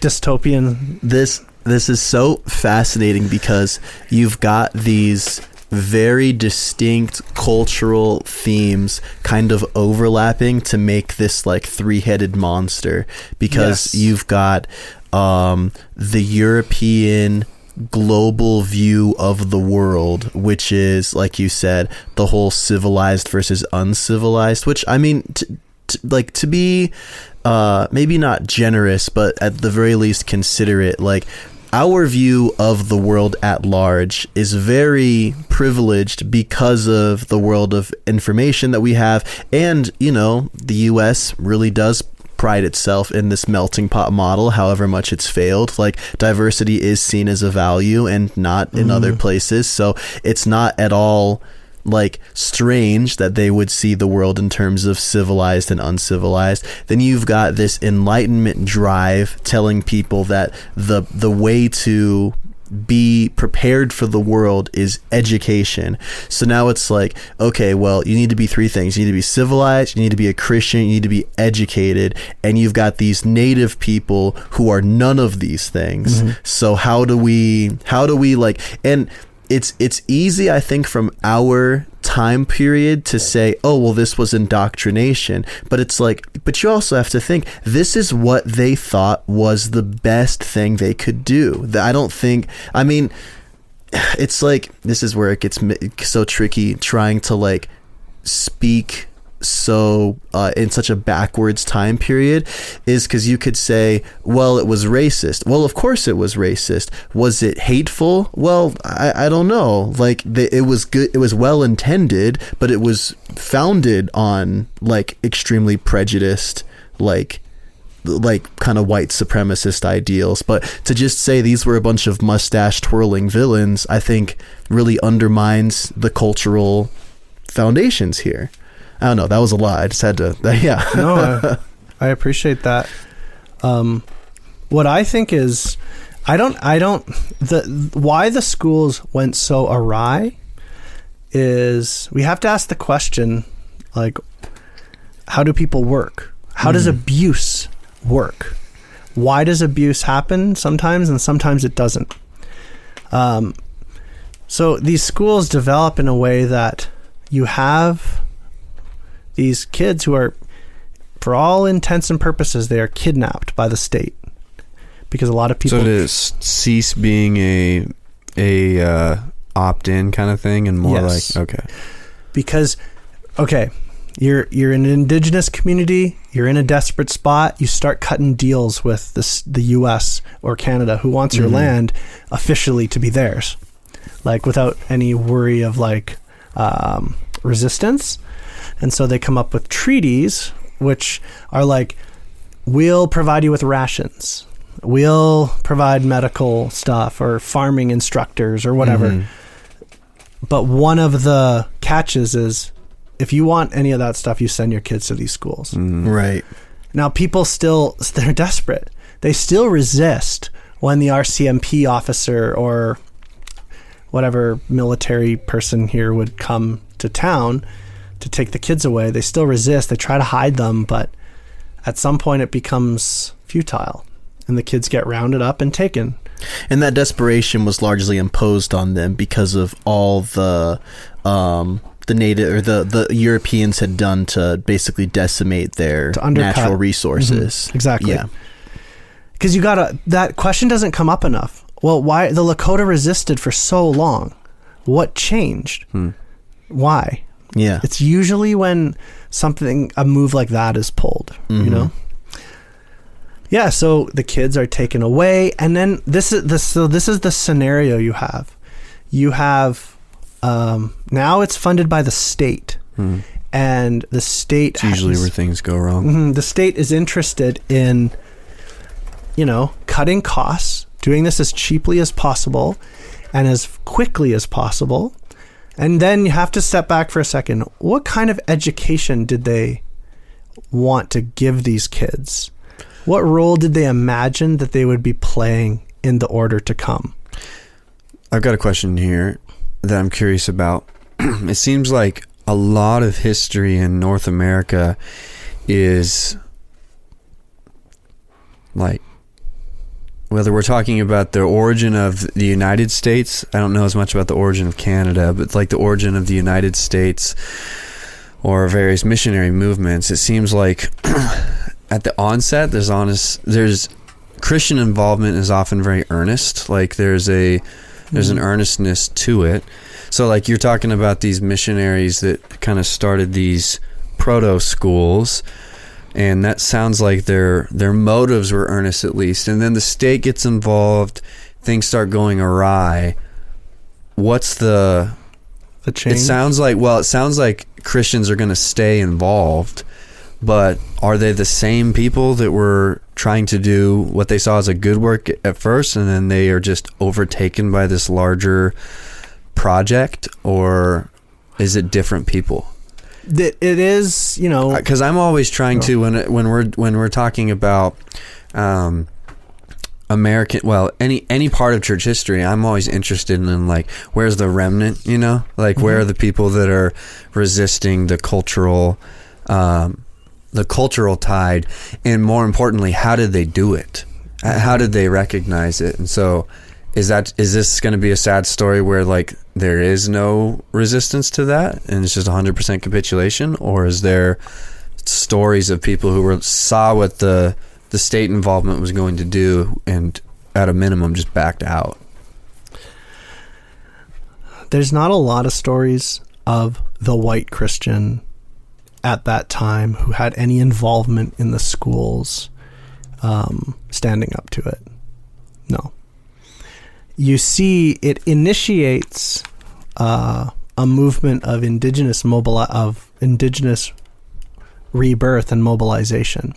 dystopian? This is so fascinating because you've got these very distinct cultural themes kind of overlapping to make this like three-headed monster, because you've got the European global view of the world, which is, like you said, the whole civilized versus uncivilized, which I mean, to be maybe not generous, but at the very least considerate. Like, our view of the world at large is very privileged because of the world of information that we have, and the US really does pride itself in this melting pot model, however much it's failed. Like, diversity is seen as a value and not in other places, so it's not at all like strange that they would see the world in terms of civilized and uncivilized. Then you've got this Enlightenment drive telling people that the way to be prepared for the world is education. So now it's like, okay, well, you need to be three things. You need to be civilized, you need to be a Christian, you need to be educated, and you've got these native people who are none of these things. So how do we like, and it's easy, I think, from our time period to say, oh, well, this was indoctrination, but it's like, but you also have to think, this is what they thought was the best thing they could do. I mean, it's like, this is where it gets so tricky trying to like speak so in such a backwards time period, is because you could say, well, it was racist. Well, of course it was racist. Was it hateful? Well, I don't know. Like, it was good. It was well intended, but it was founded on like extremely prejudiced, like kind of white supremacist ideals. But to just say these were a bunch of mustache twirling villains, I think really undermines the cultural foundations here. I don't know. That was a lot. I just had to. Yeah. No, I appreciate that. What I think is, why the schools went so awry is we have to ask the question, like, how do people work? How does abuse work? Why does abuse happen sometimes and sometimes it doesn't? So these schools develop in a way that you have these kids who are, for all intents and purposes, they are kidnapped by the state. Because a lot of people... So to cease being a opt-in kind of thing and more like... Okay. Because, okay, you're in an indigenous community, you're in a desperate spot, you start cutting deals with the U.S. or Canada who wants your land officially to be theirs. Like, without any worry of, like, resistance. And so they come up with treaties, which are like, we'll provide you with rations. We'll provide medical stuff or farming instructors or whatever. But one of the catches is, if you want any of that stuff, you send your kids to these schools. Right. Now, people they're desperate. They still resist when the RCMP officer or whatever military person here would come to town to take the kids away. They still resist. They try to hide them, but at some point it becomes futile. And the kids get rounded up and taken. And that desperation was largely imposed on them because of all the native or the Europeans had done to basically decimate their natural resources. Exactly. Yeah. Because that question doesn't come up enough. Well, why the Lakota resisted for so long? What changed? Why? Yeah. It's usually when a move like that is pulled, you know? Yeah, so the kids are taken away, and then this is the scenario you have. You have now it's funded by the state, and the state. It's usually where things go wrong. The state is interested in, cutting costs, doing this as cheaply as possible, and as quickly as possible, and then you have to step back for a second. What kind of education did they want to give these kids? What role did they imagine that they would be playing in the order to come? I've got a question here that I'm curious about. It seems like a lot of history in North America is like, whether we're talking about the origin of the United States, I don't know as much about the origin of Canada, but like the origin of the United States or various missionary movements, it seems like at the onset, there's Christian involvement is often very earnest. Like there's an earnestness to it. So like you're talking about these missionaries that kind of started these proto schools, and that sounds like their motives were earnest at least. And then the state gets involved, things start going awry. What's the change? It sounds like Christians are going to stay involved. But are they the same people that were trying to do what they saw as a good work at first, and then they are just overtaken by this larger project, or is it different people? It is, because I'm always trying to when we're talking about American, well, any part of church history, I'm always interested in like, where's the remnant? Like where are the people that are resisting the cultural tide, and more importantly, how did they do it? How did they recognize it? And so is this going to be a sad story where like there is no resistance to that and it's just 100% capitulation, or is there stories of people who saw what the state involvement was going to do and at a minimum just backed out? There's not a lot of stories of the white Christian at that time who had any involvement in the schools standing up to it. No. You see, it initiates a movement of indigenous rebirth and mobilization,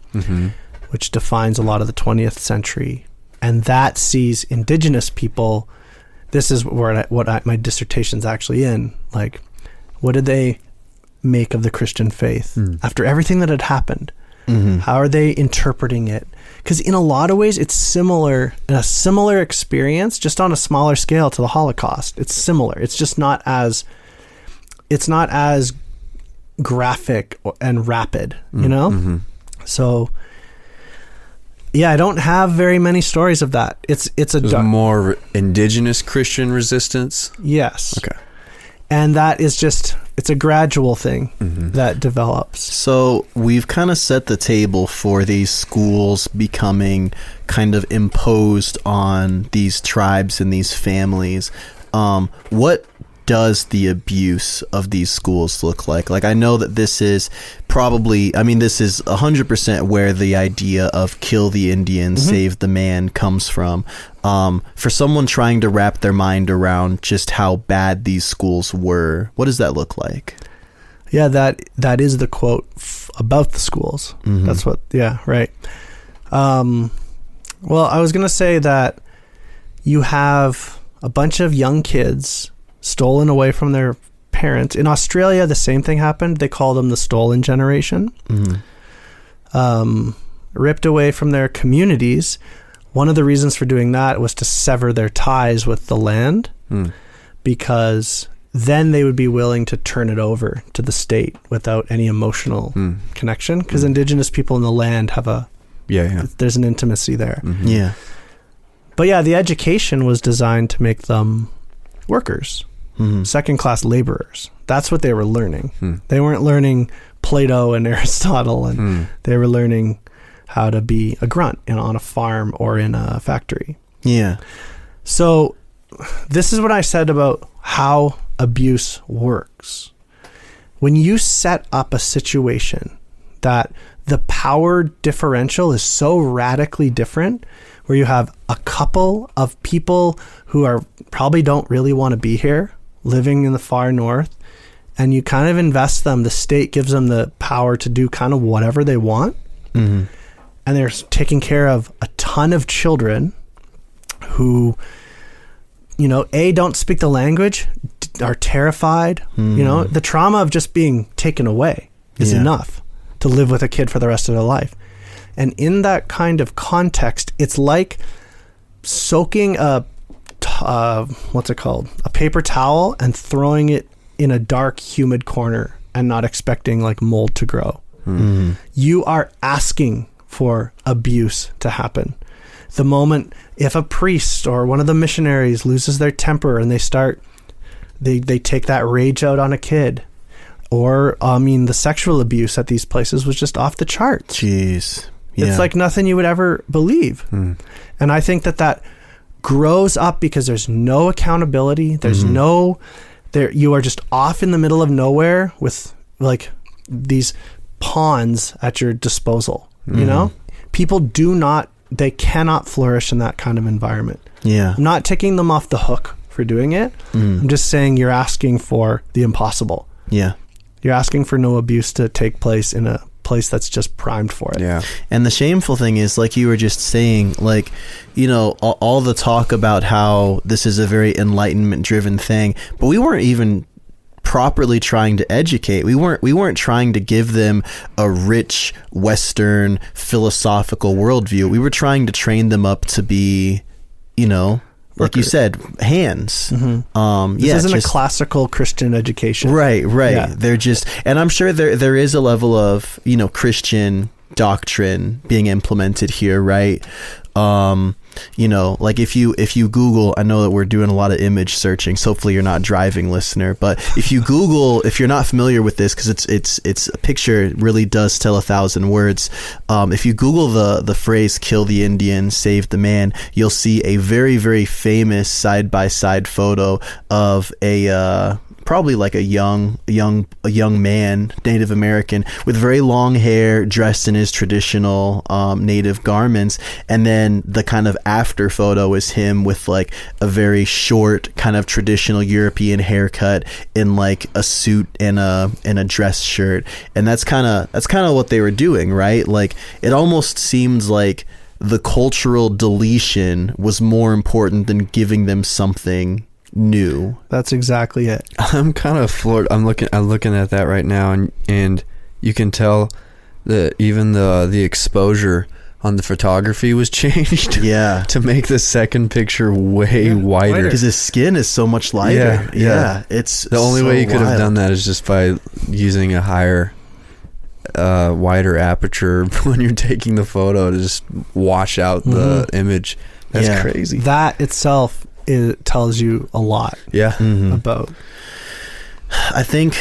which defines a lot of the 20th century, and that sees indigenous people. This is where my dissertation's actually in. Like, what did they make of the Christian faith after everything that had happened? How are they interpreting it? Because in a lot of ways, it's similar, a similar experience, just on a smaller scale to the Holocaust. It's similar. It's just not as graphic and rapid, you know? So, yeah, I don't have very many stories of that. It's more indigenous Christian resistance. Yes. Okay. And that is just, it's a gradual thing that develops. So we've kind of set the table for these schools becoming kind of imposed on these tribes and these families. What does the abuse of these schools look like? Like, I know that this is probably, I mean, this is 100% where the idea of kill the Indian, save the man comes from. For someone trying to wrap their mind around just how bad these schools were, what does that look like? Yeah, that is the quote about the schools. That's what, yeah, right. Well, I was going to say that you have a bunch of young kids stolen away from their parents. In Australia, the same thing happened. They call them the stolen generation. Ripped away from their communities. One of the reasons for doing that was to sever their ties with the land, because then they would be willing to turn it over to the state without any emotional connection, because Indigenous people in the land have there's an intimacy there. Yeah. But yeah, the education was designed to make them workers, second-class laborers. That's what they were learning. They weren't learning Plato and Aristotle, and they were learning how to be a grunt on a farm or in a factory. Yeah. So this is what I said about how abuse works. When you set up a situation that the power differential is so radically different, where you have a couple of people who are probably don't really want to be here, living in the far north, and you kind of invest them, the state gives them the power to do kind of whatever they want, and they're taking care of a ton of children who, you know, don't speak the language, are terrified. You know, the trauma of just being taken away is enough to live with a kid for the rest of their life. And in that kind of context, it's like soaking a paper towel and throwing it in a dark, humid corner and not expecting like mold to grow. You are asking for abuse to happen. The moment if a priest or one of the missionaries loses their temper and they take that rage out on a kid, or the sexual abuse at these places was just off the charts. Jeez. Yeah. It's like nothing you would ever believe. And I think that grows up because there's no accountability. There's you are just off in the middle of nowhere with like these pawns at your disposal. You know, people they cannot flourish in that kind of environment. Yeah. I'm not taking them off the hook for doing it. I'm just saying you're asking for the impossible. Yeah. You're asking for no abuse to take place in a place that's just primed for it. Yeah. And the shameful thing is, like you were just saying, like, you know, all the talk about how this is a very enlightenment driven thing, but we weren't even properly trying to educate. We weren't trying to give them a rich Western philosophical worldview. We were trying to train them up to be, you know, like you said, hands. This isn't a classical Christian education. Right. Yeah. They're just, and I'm sure there is a level of, you know, Christian doctrine being implemented here, right? You know, like if you Google, I know that we're doing a lot of image searching, so hopefully you're not driving, listener, but if you Google, if you're not familiar with this, because it's a picture, it really does tell 1,000 words. If you Google the phrase "kill the Indian, save the man," you'll see a very, very famous side-by-side photo of probably like a young man, Native American, with very long hair, dressed in his traditional Native garments, and then the kind of after photo is him with like a very short kind of traditional European haircut in like a suit and a dress shirt, and that's kind of what they were doing, right? Like it almost seems like the cultural deletion was more important than giving them something new. That's exactly it. I'm kind of floored. I'm looking at that right now, and you can tell that even the exposure on the photography was changed. Yeah. To make the second picture way wider. Because his skin is so much lighter. Yeah. It's the only way you could have done that is just by using a higher, wider aperture when you're taking the photo to just wash out the image. That's crazy. That itself tells you a lot. Yeah. About. I think,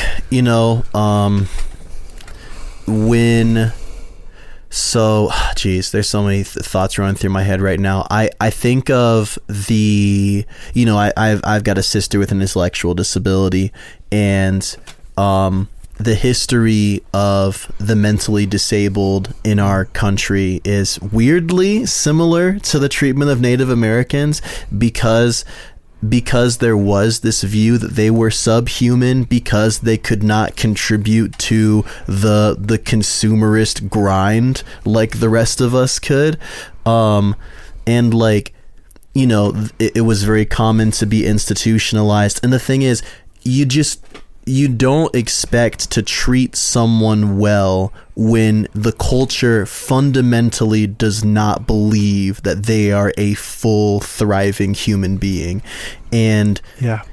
there's so many thoughts running through my head right now. I think of I've got a sister with an intellectual disability, and the history of the mentally disabled in our country is weirdly similar to the treatment of Native Americans, because there was this view that they were subhuman because they could not contribute to the consumerist grind like the rest of us could. And like, it was very common to be institutionalized. And the thing is, you don't expect to treat someone well when the culture fundamentally does not believe that they are a full, thriving human being. And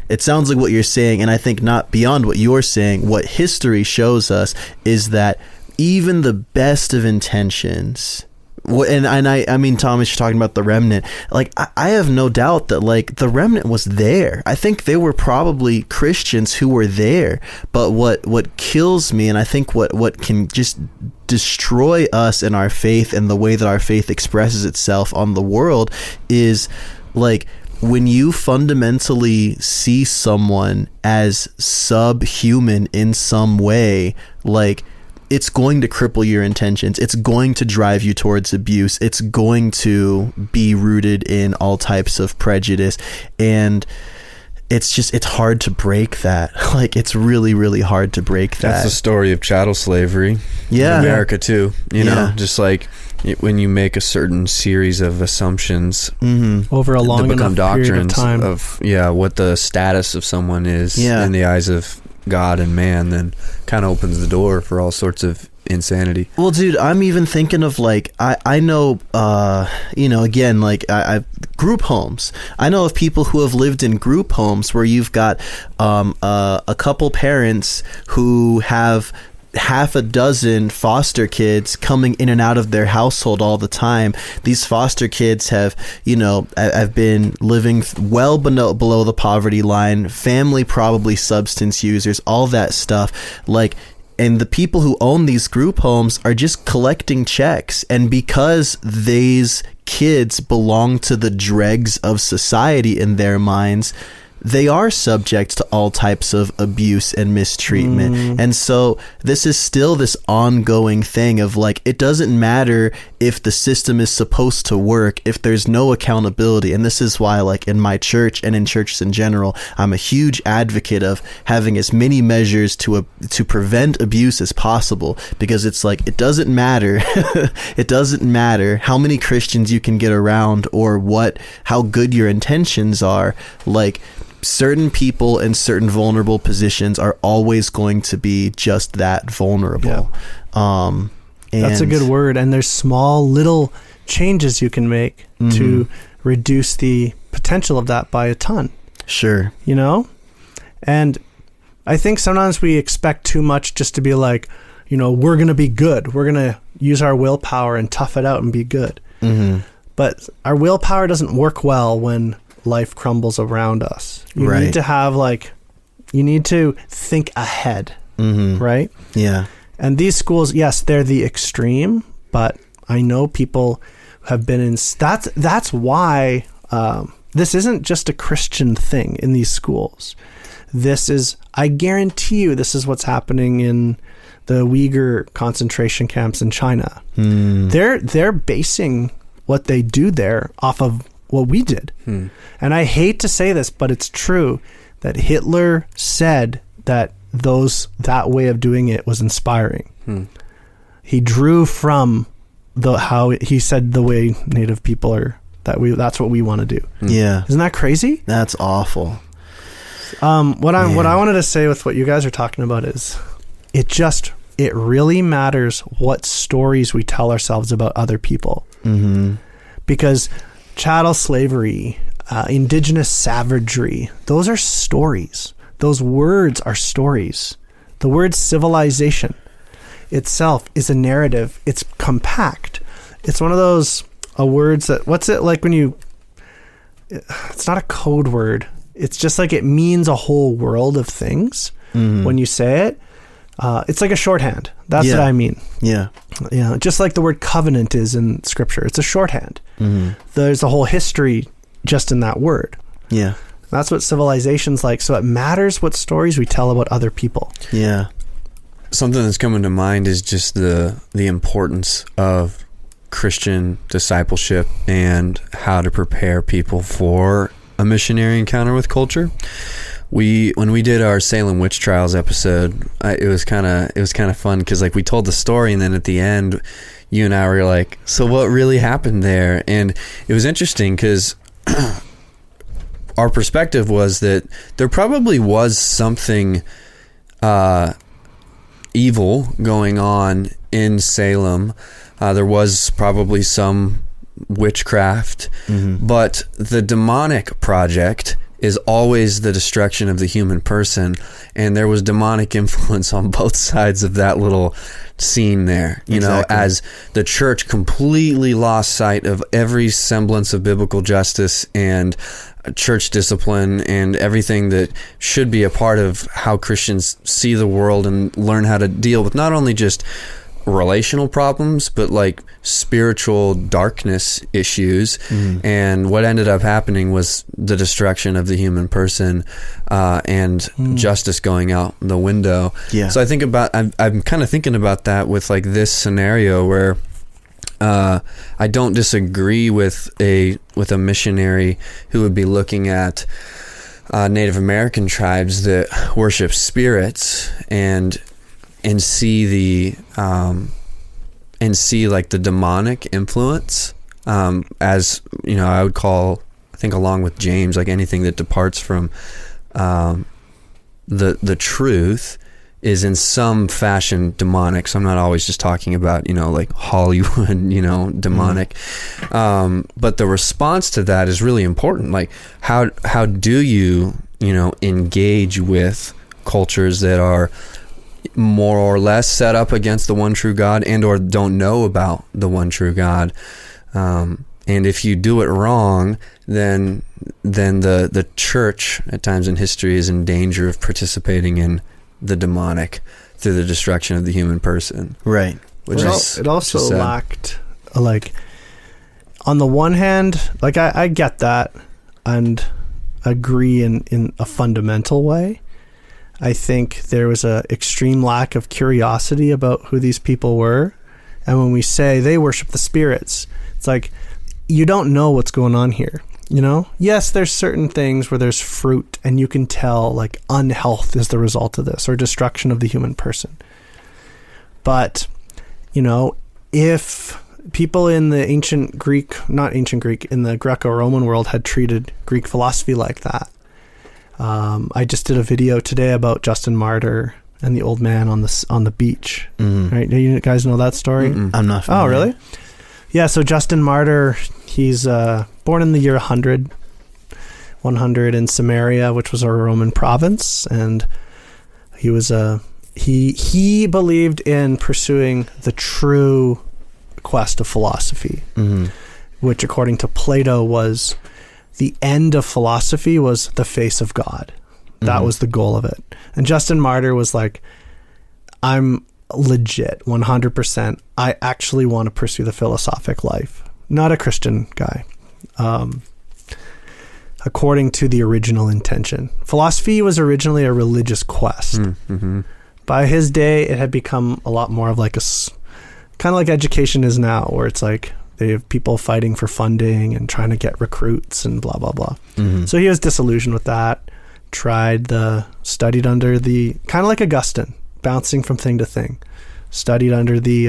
it sounds like what you're saying, and I think not beyond what you're saying, what history shows us is that even the best of intentions, and I mean, Thomas, you're talking about the remnant. Like, I have no doubt that, like, the remnant was there. I think they were probably Christians who were there. But what kills me, and I think what can just destroy us and our faith and the way that our faith expresses itself on the world is, like, when you fundamentally see someone as subhuman in some way, like, it's going to cripple your intentions. It's going to drive you towards abuse. It's going to be rooted in all types of prejudice. And it's hard to break that. Like, it's really, really hard to break that. That's the story of chattel slavery in America too. Just like when you make a certain series of assumptions over a long enough period of time of what the status of someone is in the eyes of God and man, then kind of opens the door for all sorts of insanity. Well, dude, I'm even thinking of, like, I know, again, like, I group homes. I know of people who have lived in group homes where you've got a couple parents who have half a dozen foster kids coming in and out of their household all the time. These foster kids have been living well below the poverty line, family probably substance users, all that stuff. Like, and the people who own these group homes are just collecting checks. And because these kids belong to the dregs of society in their minds, they are subject to all types of abuse and mistreatment. And so this is still this ongoing thing of, like, it doesn't matter if the system is supposed to work if there's no accountability. And this is why, like, in my church and in churches in general, I'm a huge advocate of having as many measures to prevent abuse as possible, because it's like, it doesn't matter. It doesn't matter how many Christians you can get around or how good your intentions are. Like, certain people in certain vulnerable positions are always going to be just that vulnerable. And that's a good word. And there's small little changes you can make to reduce the potential of that by a ton. Sure. And I think sometimes we expect too much just to be like, we're going to be good. We're going to use our willpower and tough it out and be good. But our willpower doesn't work well when life crumbles around us. You need to have, like, you need to think ahead, right? Yeah. And these schools, yes, they're the extreme, but I know people have been in, that's why this isn't just a Christian thing in these schools. This is, I guarantee you, this is what's happening in the Uyghur concentration camps in China. They're basing what they do there off of what we did. And I hate to say this, but it's true that Hitler said that that way of doing it was inspiring. He drew from how he said the way Native people are, that's what we want to do. Yeah. Isn't that crazy? That's awful. What I wanted to say with what you guys are talking about is it really matters what stories we tell ourselves about other people. Mm-hmm. Because chattel slavery, indigenous savagery, those are stories. Those words are stories. The word civilization itself is a narrative. It's compact. It's one of those words that, what's it like when you, it's not a code word. It's just like it means a whole world of things when you say it. It's like a shorthand. That's what I mean. Yeah. Yeah. Just like the word covenant is in scripture. It's a shorthand. Mm-hmm. There's a whole history just in that word. Yeah. That's what civilization's like. So it matters what stories we tell about other people. Yeah. Something that's coming to mind is just the importance of Christian discipleship and how to prepare people for a missionary encounter with culture. When we did our Salem witch trials episode, it was kind of fun because like we told the story, and then at the end, you and I were like, "So what really happened there?" And it was interesting because our perspective was that there probably was something evil going on in Salem. There was probably some witchcraft, but the demonic project is always the destruction of the human person, and there was demonic influence on both sides of that little scene there, you know, as the church completely lost sight of every semblance of biblical justice and church discipline and everything that should be a part of how Christians see the world and learn how to deal with not only just relational problems but like spiritual darkness issues. And what ended up happening was the destruction of the human person and justice going out the window. So I think about I'm kind of thinking about that with like this scenario where I don't disagree with a missionary who would be looking at Native American tribes that worship spirits and see like the demonic influence, as you know, I would call, I think along with James, like anything that departs from the truth is in some fashion demonic. So I'm not always just talking about, you know, like Hollywood, you know, demonic. But the response to that is really important. Like how do you know, engage with cultures that are more or less set up against the one true God and or don't know about the one true God. And if you do it wrong, then the church at times in history is in danger of participating in the demonic through the destruction of the human person. Right. It also lacked, like, on the one hand, like I get that and agree in a fundamental way. I think there was a extreme lack of curiosity about who these people were. And when we say they worship the spirits, it's like, you don't know what's going on here. You know, yes, there's certain things where there's fruit and you can tell like unhealth is the result of this or destruction of the human person. But, you know, if people in the in the Greco-Roman world had treated Greek philosophy like that. I just did a video today about Justin Martyr and the old man on the beach. Right? Do you guys know that story? I'm not familiar. Oh, really? Yeah, so Justin Martyr, he's born in the year 100 in Samaria, which was a Roman province, and he was he believed in pursuing the true quest of philosophy, which according to Plato was the end of philosophy was the face of God. That was the goal of it. And Justin Martyr was like, I'm legit 100%. I actually want to pursue the philosophic life. Not a Christian guy. According to the original intention. Philosophy was originally a religious quest. By his day, it had become a lot more of like kind of like education is now, where it's like they have people fighting for funding and trying to get recruits and blah, blah, blah. So he was disillusioned with that, studied under the, kind of like Augustine, bouncing from thing to thing, studied under the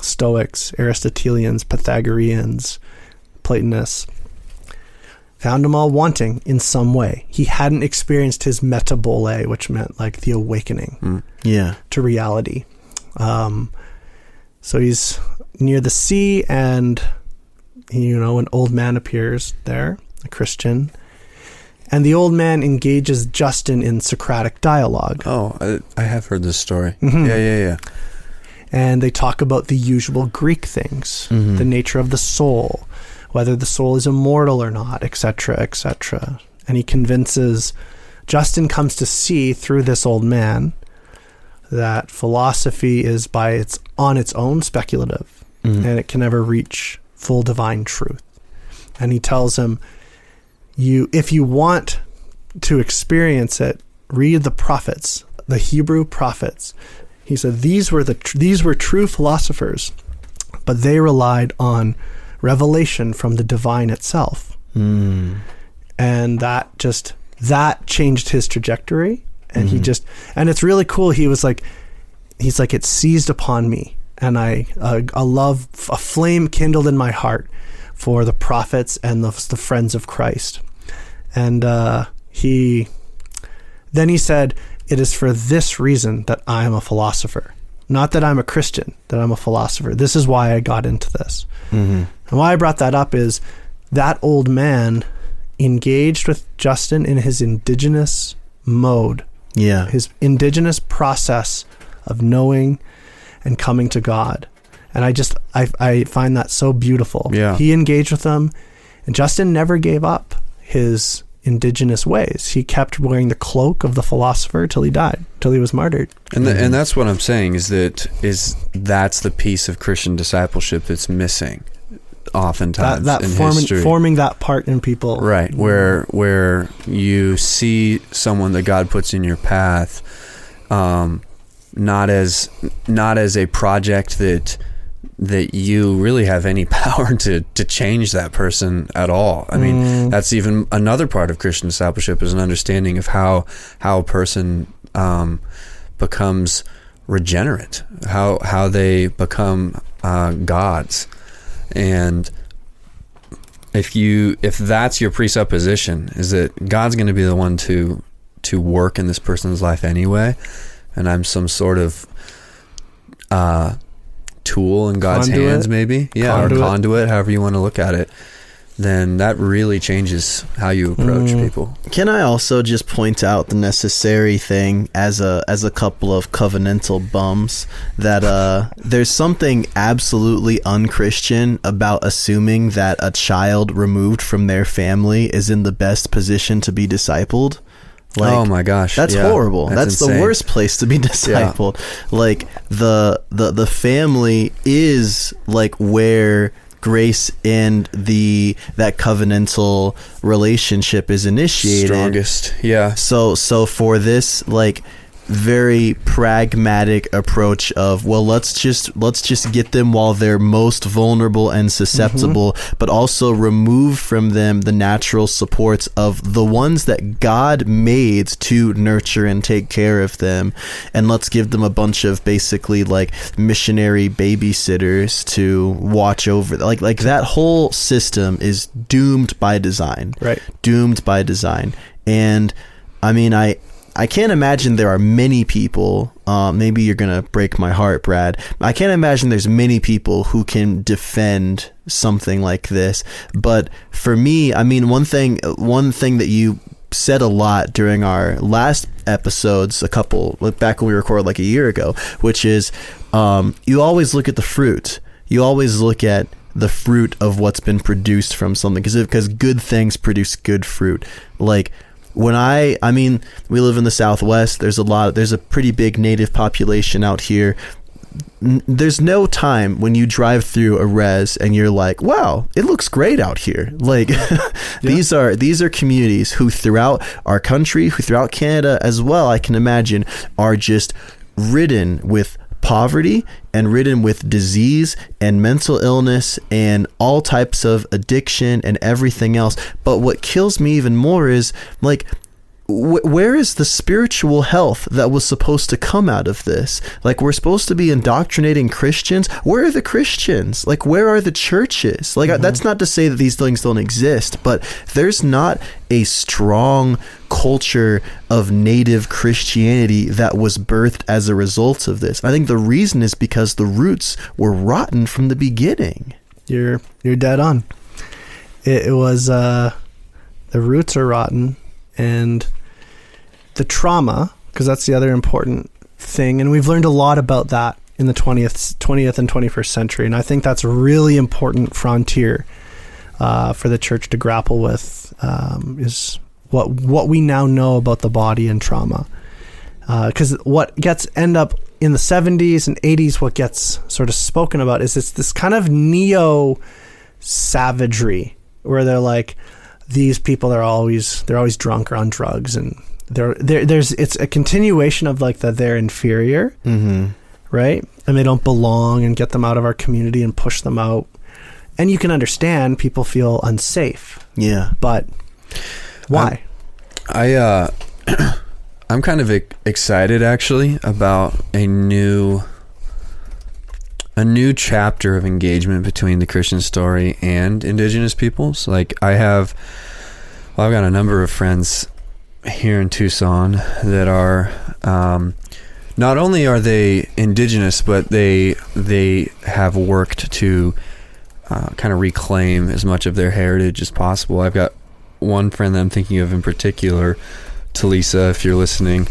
Stoics, Aristotelians, Pythagoreans, Platonists. found them all wanting in some way. He hadn't experienced his metabole, which meant like the awakening to reality. So he's near the sea, and an old man appears there, a Christian, and the old man engages Justin in Socratic dialogue. Oh, I have heard this story. Mm-hmm. Yeah. And they talk about the usual Greek things, the nature of the soul, whether the soul is immortal or not, etc., etc. And he convinces, Justin comes to see through this old man that philosophy is on its own speculative, and it can never reach full divine truth. And he tells him, if you want to experience it, read the prophets, the Hebrew prophets. He said these were true philosophers, but they relied on revelation from the divine itself. And that changed his trajectory. And and it's really cool. He's like, it seized upon me, and a flame kindled in my heart for the prophets and the friends of Christ. And he said, it is for this reason that I am a philosopher. Not that I'm a Christian, that I'm a philosopher. This is why I got into this. And why I brought that up is that old man engaged with Justin in his indigenous mode. Yeah. His indigenous process of knowing and coming to God. And I find that so beautiful. Yeah. He engaged with them, and Justin never gave up his indigenous ways. He kept wearing the cloak of the philosopher till he died, till he was martyred. And that's what I'm saying is that's the piece of Christian discipleship that's missing oftentimes in history. Forming that part in people. Right, where you see someone that God puts in your path, not as a project that you really have any power to change that person at all. I mean, that's even another part of Christian discipleship, is an understanding of how a person becomes regenerate, how they become gods. And if that's your presupposition, is that God's going to be the one to work in this person's life anyway, and I'm some sort of tool in God's hands, maybe, or conduit, however you want to look at it, then that really changes how you approach people. Can I also just point out the necessary thing as a couple of covenantal bums, that there's something absolutely unchristian about assuming that a child removed from their family is in the best position to be discipled. Like, oh my gosh, that's horrible. That's the worst place to be discipled. Yeah. Like the family is like where grace and that covenantal relationship is initiated. Strongest. Yeah. So for this like very pragmatic approach of, well, let's just get them while they're most vulnerable and susceptible, but also remove from them the natural supports of the ones that God made to nurture and take care of them, and let's give them a bunch of basically like missionary babysitters to watch over. Like that whole system is doomed by design. Right. Doomed by design. And I mean, I can't imagine there are many people, maybe you're going to break my heart, Brad. I can't imagine there's many people who can defend something like this. But for me, I mean, one thing that you said a lot during our last episodes, back when we recorded like a year ago, which is you always look at the fruit. You always look at the fruit of what's been produced from something, because good things produce good fruit. Like, when I mean, we live in the Southwest. There's a pretty big native population out here. There's no time when you drive through a res and you're like, wow, it looks great out here. Like these are communities who throughout our country, who throughout Canada as well, I can imagine, are just ridden with poverty and ridden with disease and mental illness and all types of addiction and everything else. But what kills me even more is like, where is the spiritual health that was supposed to come out of this? Like, we're supposed to be indoctrinating Christians. Where are the Christians? Like, where are the churches? Like, that's not to say that these things don't exist, but there's not a strong culture of native Christianity that was birthed as a result of this. I think the reason is because the roots were rotten from the beginning. You're dead on. It was the roots are rotten, and the trauma, because that's the other important thing, and we've learned a lot about that in the 20th and 21st century, and I think that's a really important frontier for the church to grapple with, is what we now know about the body and trauma. Because what gets end up in the 70s and 80s, what gets sort of spoken about is it's this kind of neo-savagery where they're like, these people are always drunk or on drugs, and it's a continuation of like they're inferior, right? And they don't belong, and get them out of our community and push them out. And you can understand people feel unsafe. Yeah. But why? I'm kind of excited actually about a new chapter of engagement between the Christian story and Indigenous peoples. Like I've got a number of friends here in Tucson that are not only are they Indigenous, but they have worked to kind of reclaim as much of their heritage as possible. I've got one friend that I'm thinking of in particular, Talisa, if you're listening,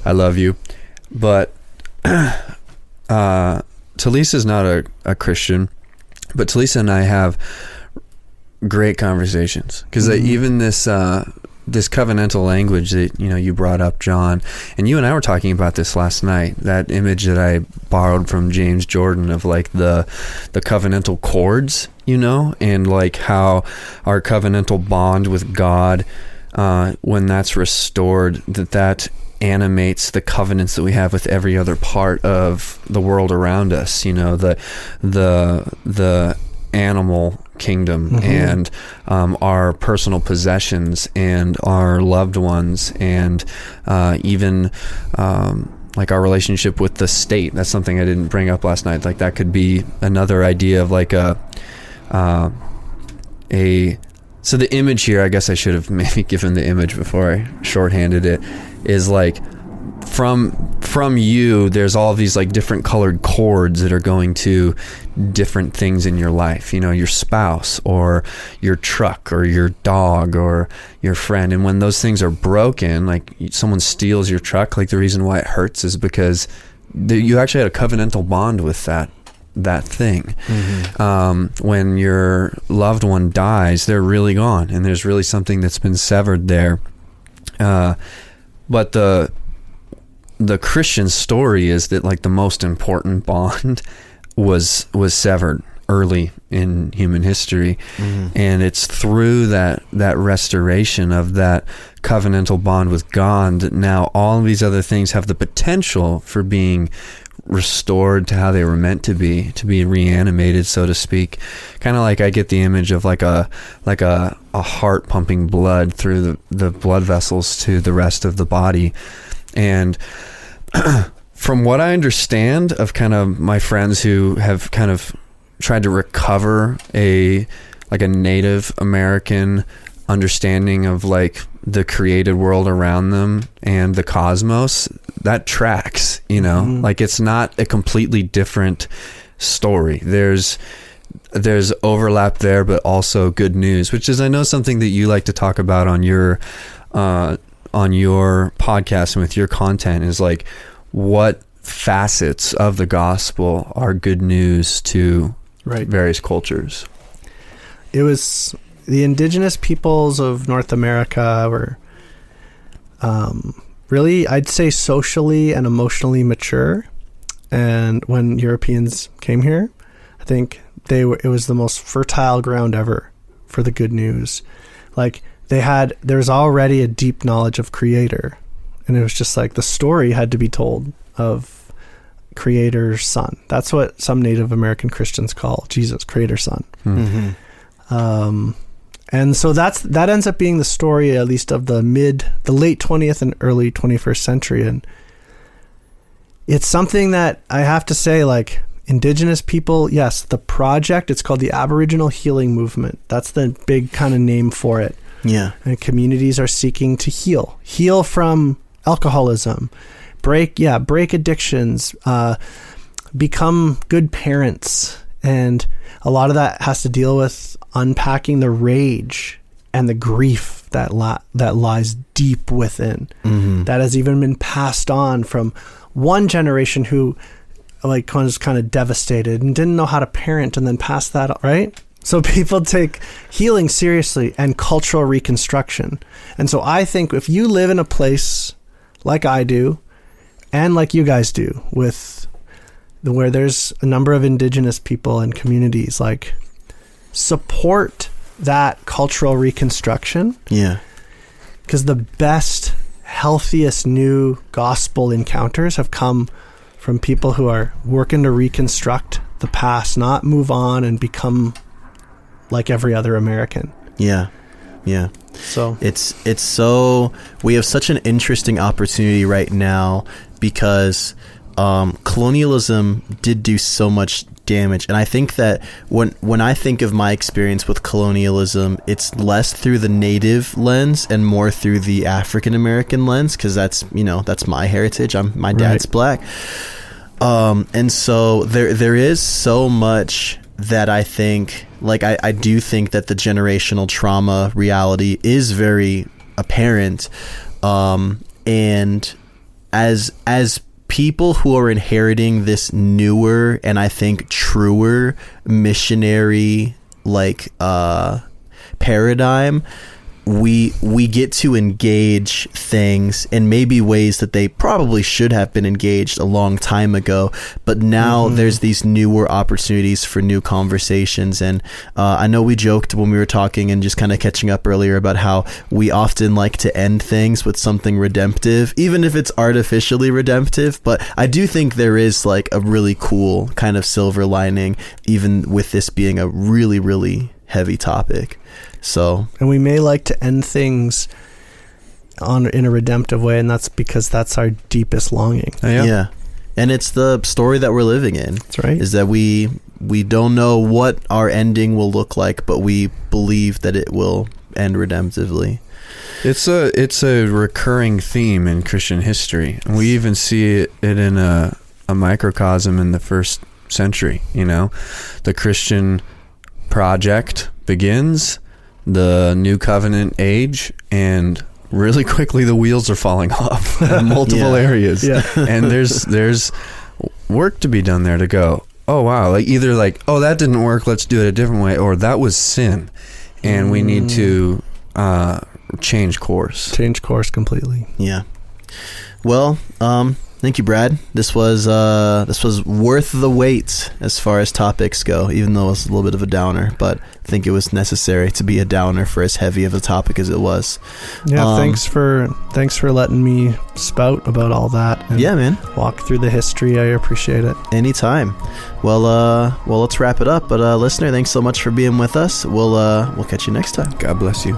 I love you. But Talisa is not a Christian, but Talisa and I have great conversations, because even this covenantal language that you brought up, John, and you and I were talking about this last night, that image that I borrowed from James Jordan of like the covenantal cords, and like how our covenantal bond with God, when that's restored, that animates the covenants that we have with every other part of the world around us, the animal kingdom, and our personal possessions and our loved ones, and even like our relationship with the state. That's something I didn't bring up last night. Like that could be another idea of like so the image here, I guess I should have maybe given the image before I shorthanded it, is like from you, there's all these like different colored cords that are going to different things in your life, your spouse or your truck or your dog or your friend. And when those things are broken, like someone steals your truck, like the reason why it hurts is because you actually had a covenantal bond with that thing. When your loved one dies, they're really gone, and there's really something that's been severed there. But the Christian story is that like the most important bond was severed early in human history, and it's through that restoration of that covenantal bond with God that now all of these other things have the potential for being restored to how they were meant to be reanimated, so to speak. Kind of like I get the image of like a heart pumping blood through the blood vessels to the rest of the body. And from what I understand of kind of my friends who have kind of tried to recover a Native American understanding of like the created world around them and the cosmos, that tracks, like it's not a completely different story. There's overlap there, but also good news, which is, I know, something that you like to talk about on your podcast and with your content, is like what facets of the gospel are good news to various cultures. It was the indigenous peoples of North America were really, I'd say, socially and emotionally mature. And when Europeans came here, I think it was the most fertile ground ever for the good news. Like there's already a deep knowledge of Creator. And it was just like the story had to be told of Creator's Son. That's what some Native American Christians call Jesus, Creator's Son. And so that ends up being the story, at least of the late 20th and early 21st century. And it's something that I have to say, like, Indigenous people, yes, the project, it's called the Aboriginal Healing Movement. That's the big kind of name for it. Yeah. And communities are seeking to heal from alcoholism, break addictions, become good parents. And a lot of that has to deal with unpacking the rage and the grief that lies deep within, that has even been passed on from one generation who like was kind of devastated and didn't know how to parent, and then pass that, right? So people take healing seriously and cultural reconstruction. And so I think if you live in a place like I do and like you guys do, where there's a number of Indigenous people and communities, like, support that cultural reconstruction. Yeah. Because the best, healthiest new gospel encounters have come from people who are working to reconstruct the past, not move on and become like every other American. Yeah. Yeah. So it's so, we have such an interesting opportunity right now because colonialism did do so much damage, and I think that when I think of my experience with colonialism, it's less through the native lens and more through the African American lens, because that's my heritage. My dad's black, and so there is so much that I think, like, I do think that the generational trauma reality is very apparent, and as people who are inheriting this newer and I think truer missionary paradigm, we get to engage things in maybe ways that they probably should have been engaged a long time ago, but now there's these newer opportunities for new conversations. And I know we joked when we were talking and just kind of catching up earlier about how we often like to end things with something redemptive, even if it's artificially redemptive. But I do think there is like a really cool kind of silver lining, even with this being a really, really heavy topic. So, and we may like to end things in a redemptive way, and that's because that's our deepest longing. Yeah. And it's the story that we're living in. That's right. Is that we don't know what our ending will look like, but we believe that it will end redemptively. It's a recurring theme in Christian history. We even see it in a microcosm in the first century. The Christian project begins, the New Covenant age, and really quickly the wheels are falling off in multiple areas. Yeah. And there's work to be done there to go, oh wow, like either like, oh, that didn't work, let's do it a different way, or that was sin and we need to change course completely. Yeah. Well, thank you, Brad. This was worth the wait as far as topics go, even though it was a little bit of a downer, but I think it was necessary to be a downer for as heavy of a topic as it was. Yeah, thanks for letting me spout about all that. And yeah, man. Walk through the history. I appreciate it. Anytime. Well, let's wrap it up. But listener, thanks so much for being with us. We'll catch you next time. God bless you.